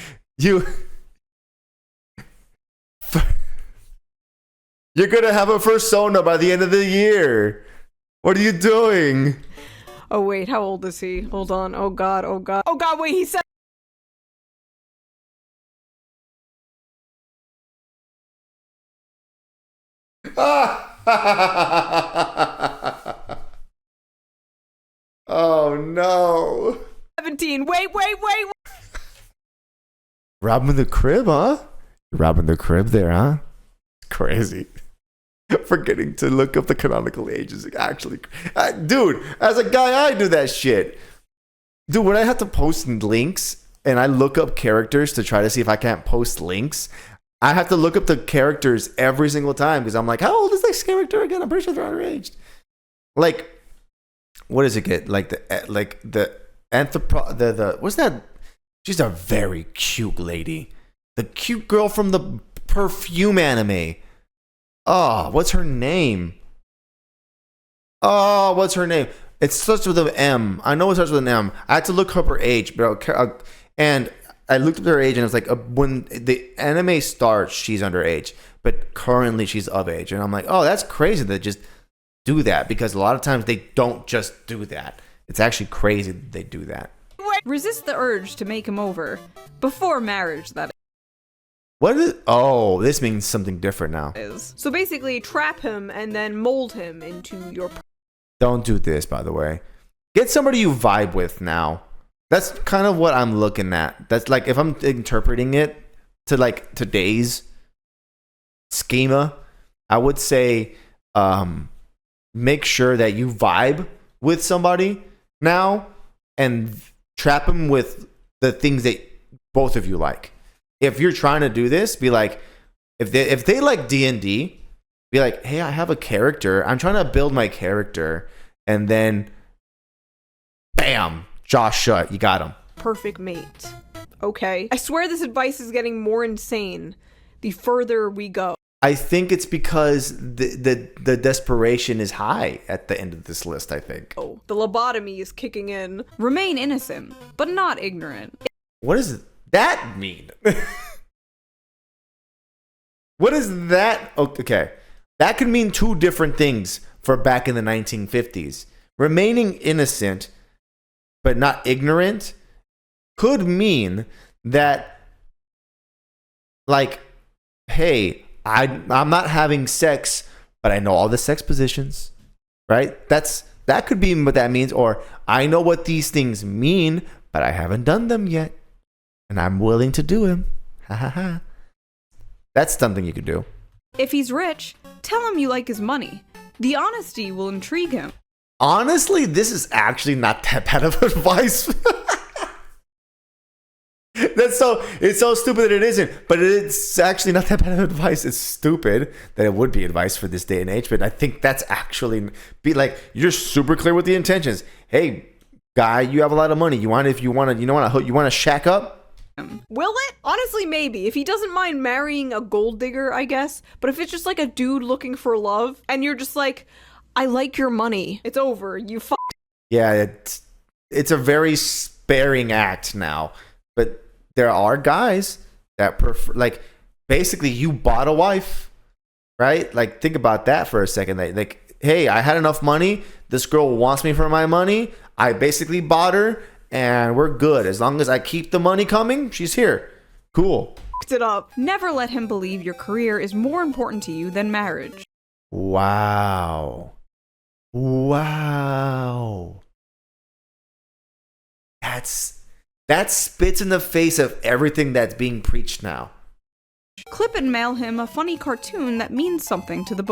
You're gonna have a persona by the end of the year. What are you doing? Oh, wait, how old is he? Hold on. Oh, God. Wait, he said... Oh, no. 17. Wait. Robbing the crib, huh? Robbing the crib there, huh? Crazy. Forgetting to look up the canonical ages. Actually, dude, as a guy, I do that shit. Dude, when I have to post links and I look up characters to try to see if I can't post links, I have to look up the characters every single time because I'm like, how old is this character again? I'm pretty sure they're underage. Like, what does it get? Like the what's that? She's a very cute lady. The cute girl from the perfume anime. Oh, what's her name? It starts with an M. I know it starts with an M. I had to look up her age, but and I looked up her age, and it's like when the anime starts, she's underage, but currently she's of age, and I'm like, oh, that's crazy to just do that because a lot of times they don't just do that. It's actually crazy that they do that. Resist the urge to make him over. Before marriage, that What is? Oh, this means something different now. is. So basically, trap him and then mold him into your... Don't do this, by the way. Get somebody you vibe with now. That's kind of what I'm looking at. That's like, if I'm interpreting it to like today's schema, I would say make sure that you vibe with somebody now and trap them with the things that both of you like. If you're trying to do this, be like, if they like D&D, be like, hey, I have a character. I'm trying to build my character. And then, bam, jaw shut. You got him. perfect mate. Okay? I swear this advice is getting more insane the further we go. I think it's because the desperation is high at the end of this list, I think. Oh, the lobotomy is kicking in. Remain innocent, but not ignorant. What does that mean? What is that? Okay. That could mean two different things for back in the 1950s. Remaining innocent, but not ignorant, could mean that, like, hey, I'm not having sex, but I know all the sex positions, right? That could be what that means. Or I know what these things mean, but I haven't done them yet, and I'm willing to do them. Ha ha ha. That's something you could do. If he's rich, tell him you like his money. The honesty will intrigue him. Honestly, this is actually not that bad of advice. It's so stupid that it isn't, but it's actually not that bad of advice. It's stupid that it would be advice for this day and age, but I think that's actually be like, you're super clear with the intentions. Hey, guy, you have a lot of money. You want to shack up? Will it? Honestly, maybe. If he doesn't mind marrying a gold digger, I guess. But if it's just like a dude looking for love, and you're just like, I like your money. It's over. You Yeah, it's a very sparing act now. But there are guys that prefer, like, basically you bought a wife, right? Like, think about that for a second. Like, hey, I had enough money. This girl wants me for my money. I basically bought her, and we're good. As long as I keep the money coming, she's here. Cool. it up. Never let him believe your career is more important to you than marriage. Wow. Wow. That spits in the face of everything that's being preached now. Clip and mail him a funny cartoon that means something to the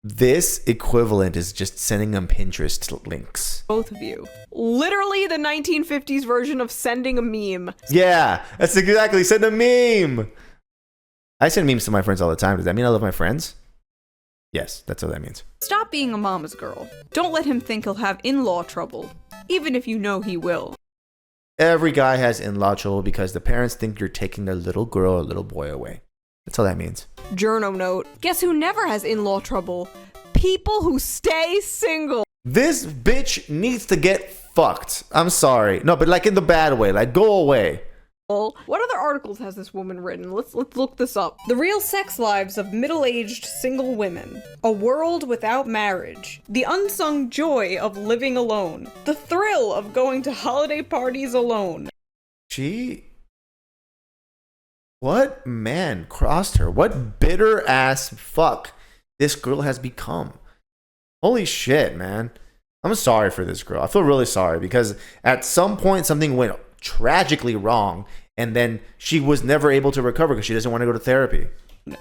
This equivalent is just sending them Pinterest links. both of you. Literally the 1950s version of sending a meme. Yeah, that's exactly. Send a meme. I send memes to my friends all the time. Does that mean I love my friends? Yes, that's what that means. Stop being a mama's girl. Don't let him think he'll have in-law trouble, even if you know he will. Every guy has in-law trouble because the parents think you're taking their little girl or little boy away. That's all that means. Journo note. Guess who never has in-law trouble? People who stay single. This bitch needs to get fucked. I'm sorry. No, but like in the bad way. Like, go away. What other articles has this woman written? Let's look this up. The real sex lives of middle-aged single women. A world without marriage. The unsung joy of living alone. The thrill of going to holiday parties alone. What man crossed her? What bitter ass fuck this girl has become? Holy shit, man. I'm sorry for this girl. I feel really sorry because at some point something went tragically wrong and then she was never able to recover because she doesn't want to go to therapy.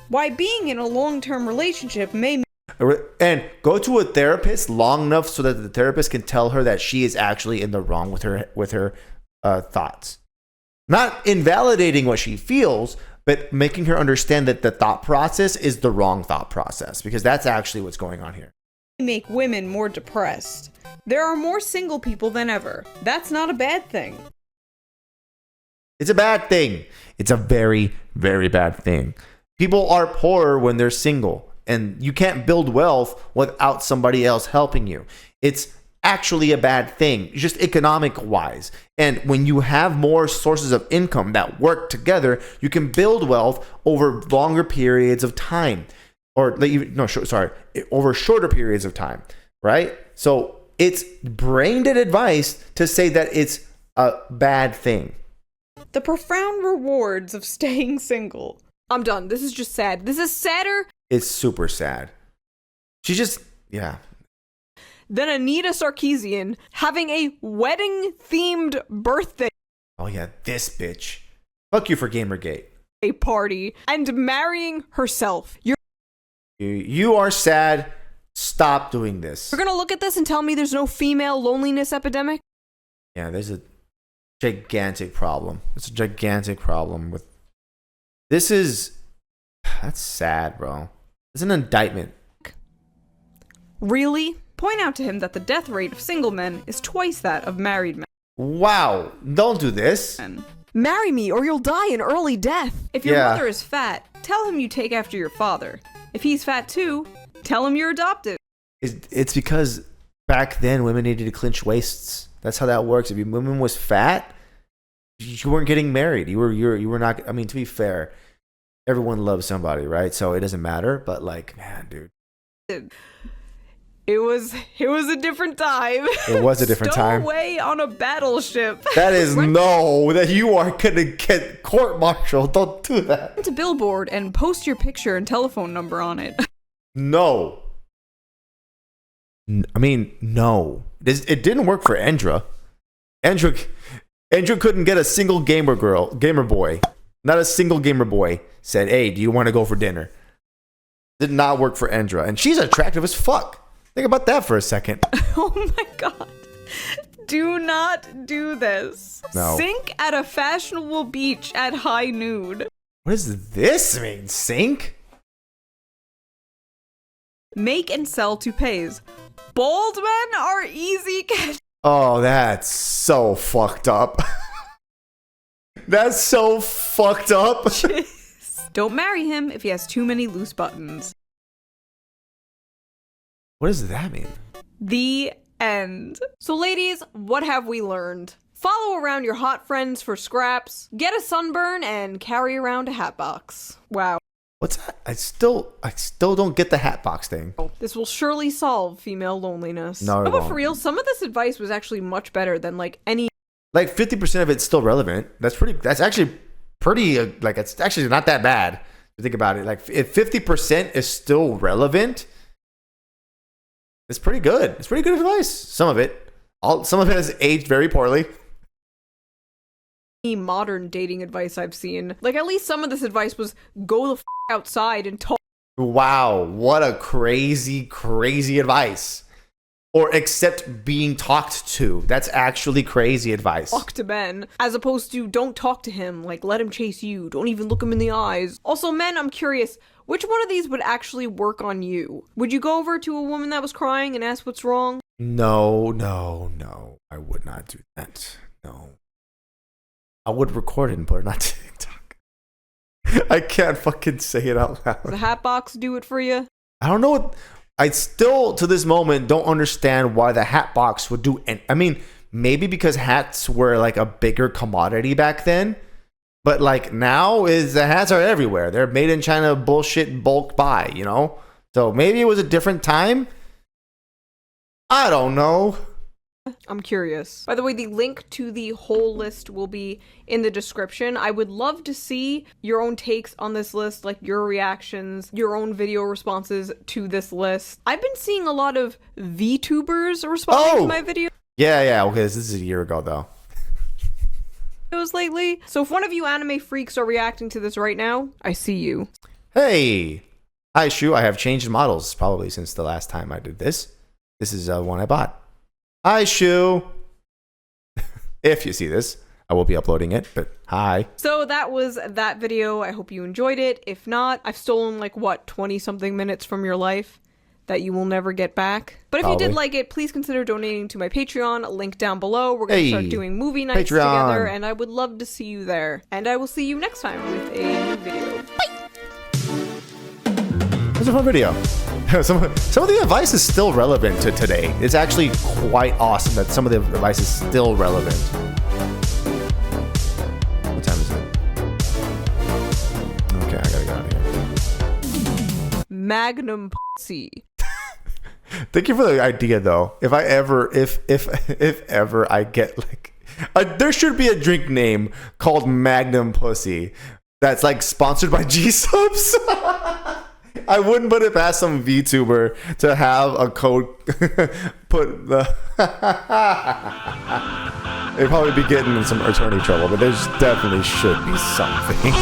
Why being in a long-term relationship may... And go to a therapist long enough so that the therapist can tell her that she is actually in the wrong with her thoughts. Not invalidating what she feels, but making her understand that the thought process is the wrong thought process, because that's actually what's going on here. Make women more depressed. There are more single people than ever. That's not a bad thing. It's a bad thing. It's a very, very bad thing. People are poorer when they're single, and you can't build wealth without somebody else helping you. It's actually a bad thing, just economic wise. And when you have more sources of income that work together, you can build wealth over longer periods of time, or over shorter periods of time, right? So it's brain dead advice to say that it's a bad thing. The profound rewards of staying single. I'm done. This is just sad. This is sadder. It's super sad. She just, yeah. Than Anita Sarkeesian having a wedding-themed birthday Oh yeah, this bitch. Fuck you for Gamergate. party and marrying herself. You are sad. Stop doing this. You're gonna look at this and tell me there's no female loneliness epidemic? Yeah, there's a gigantic problem. It's a gigantic problem with... That's sad, bro. It's an indictment. Really? Point out to him that the death rate of single men is twice that of married men. Wow, don't do this. Marry me or you'll die an early death. If your Yeah. mother is fat, tell him you take after your father. If he's fat too, tell him you're adopted. It's because back then women needed to clinch waists. That's how that works. If your woman was fat, you weren't getting married. You were not. I mean, to be fair, everyone loves somebody, right? So it doesn't matter. But like, man, dude. It was a different time. It was a different time. Stowaway on a battleship. That is that you are gonna get court-martialed. Don't do that. To Billboard and post your picture and telephone number on it. No. I mean, no. It didn't work for Endra. Endra couldn't get a single gamer boy. Not a single gamer boy said, "Hey, do you want to go for dinner?" Did not work for Endra, and she's attractive as fuck. Think about that for a second. Oh my god. Do not do this. No. Sink at a fashionable beach at high noon. What does this mean, sink? Make and sell toupees. Bald men are easy catch. Oh, that's so fucked up. That's so fucked up. Don't marry him if he has too many loose buttons. What does that mean? The end. So ladies, what have we learned? Follow around your hot friends for scraps, get a sunburn, and carry around a hat box. Wow. What's that? I still don't get the hat box thing. This will surely solve female loneliness. No, it but won't. for real, some of this advice was actually much better than like any. Like 50% of it's still relevant. That's actually pretty, like, it's actually not that bad. If you think about it. Like, if 50% is still relevant, it's pretty good. It's pretty good advice. Some of it has aged very poorly. Modern dating advice I've seen. Like, at least some of this advice was go the outside and talk. Wow, what a crazy, crazy advice. Or accept being talked to. That's actually crazy advice. Talk to men, as opposed to don't talk to him, like let him chase you, don't even look him in the eyes. Also, men, I'm curious, which one of these would actually work on you? Would you go over to a woman that was crying and ask what's wrong? No, I would not do that. No. I would record it and put it on TikTok. I can't fucking say it out loud. Does the hat box do it for you? I don't know what... I still, to this moment, don't understand why the hat box would do... I mean, maybe because hats were like a bigger commodity back then. But like now, the hats are everywhere. They're made in China bullshit bulk buy, you know? So maybe it was a different time? I don't know. I'm curious. By the way, the link to the whole list will be in the description. I would love to see your own takes on this list, like your reactions, your own video responses to this list. I've been seeing a lot of VTubers responding to my video. Yeah. Okay, this is a year ago, though. Lately. So if one of you anime freaks are reacting to this right now, I see you. Hey! Hi, Shoe. I have changed models probably since the last time I did this. This is one I bought. Hi, Shoe. If you see this, I will be uploading it, but hi. So that was that video. I hope you enjoyed it. If not, I've stolen like, what, 20-something minutes from your life that you will never get back. But if you did like it, please consider donating to my Patreon, link down below. We're going to start doing movie nights together, and I would love to see you there. And I will see you next time with a new video. Bye! It was a fun video. Some of the advice is still relevant to today. It's actually quite awesome that some of the advice is still relevant. What time is it? Okay, I gotta get out of here. Magnum pussy. Thank you for the idea, though. If ever I get like, there should be a drink name called Magnum Pussy that's like sponsored by G-Subs. I wouldn't put it past some VTuber to have a code put the... They'd probably be getting in some attorney trouble, but there definitely should be something.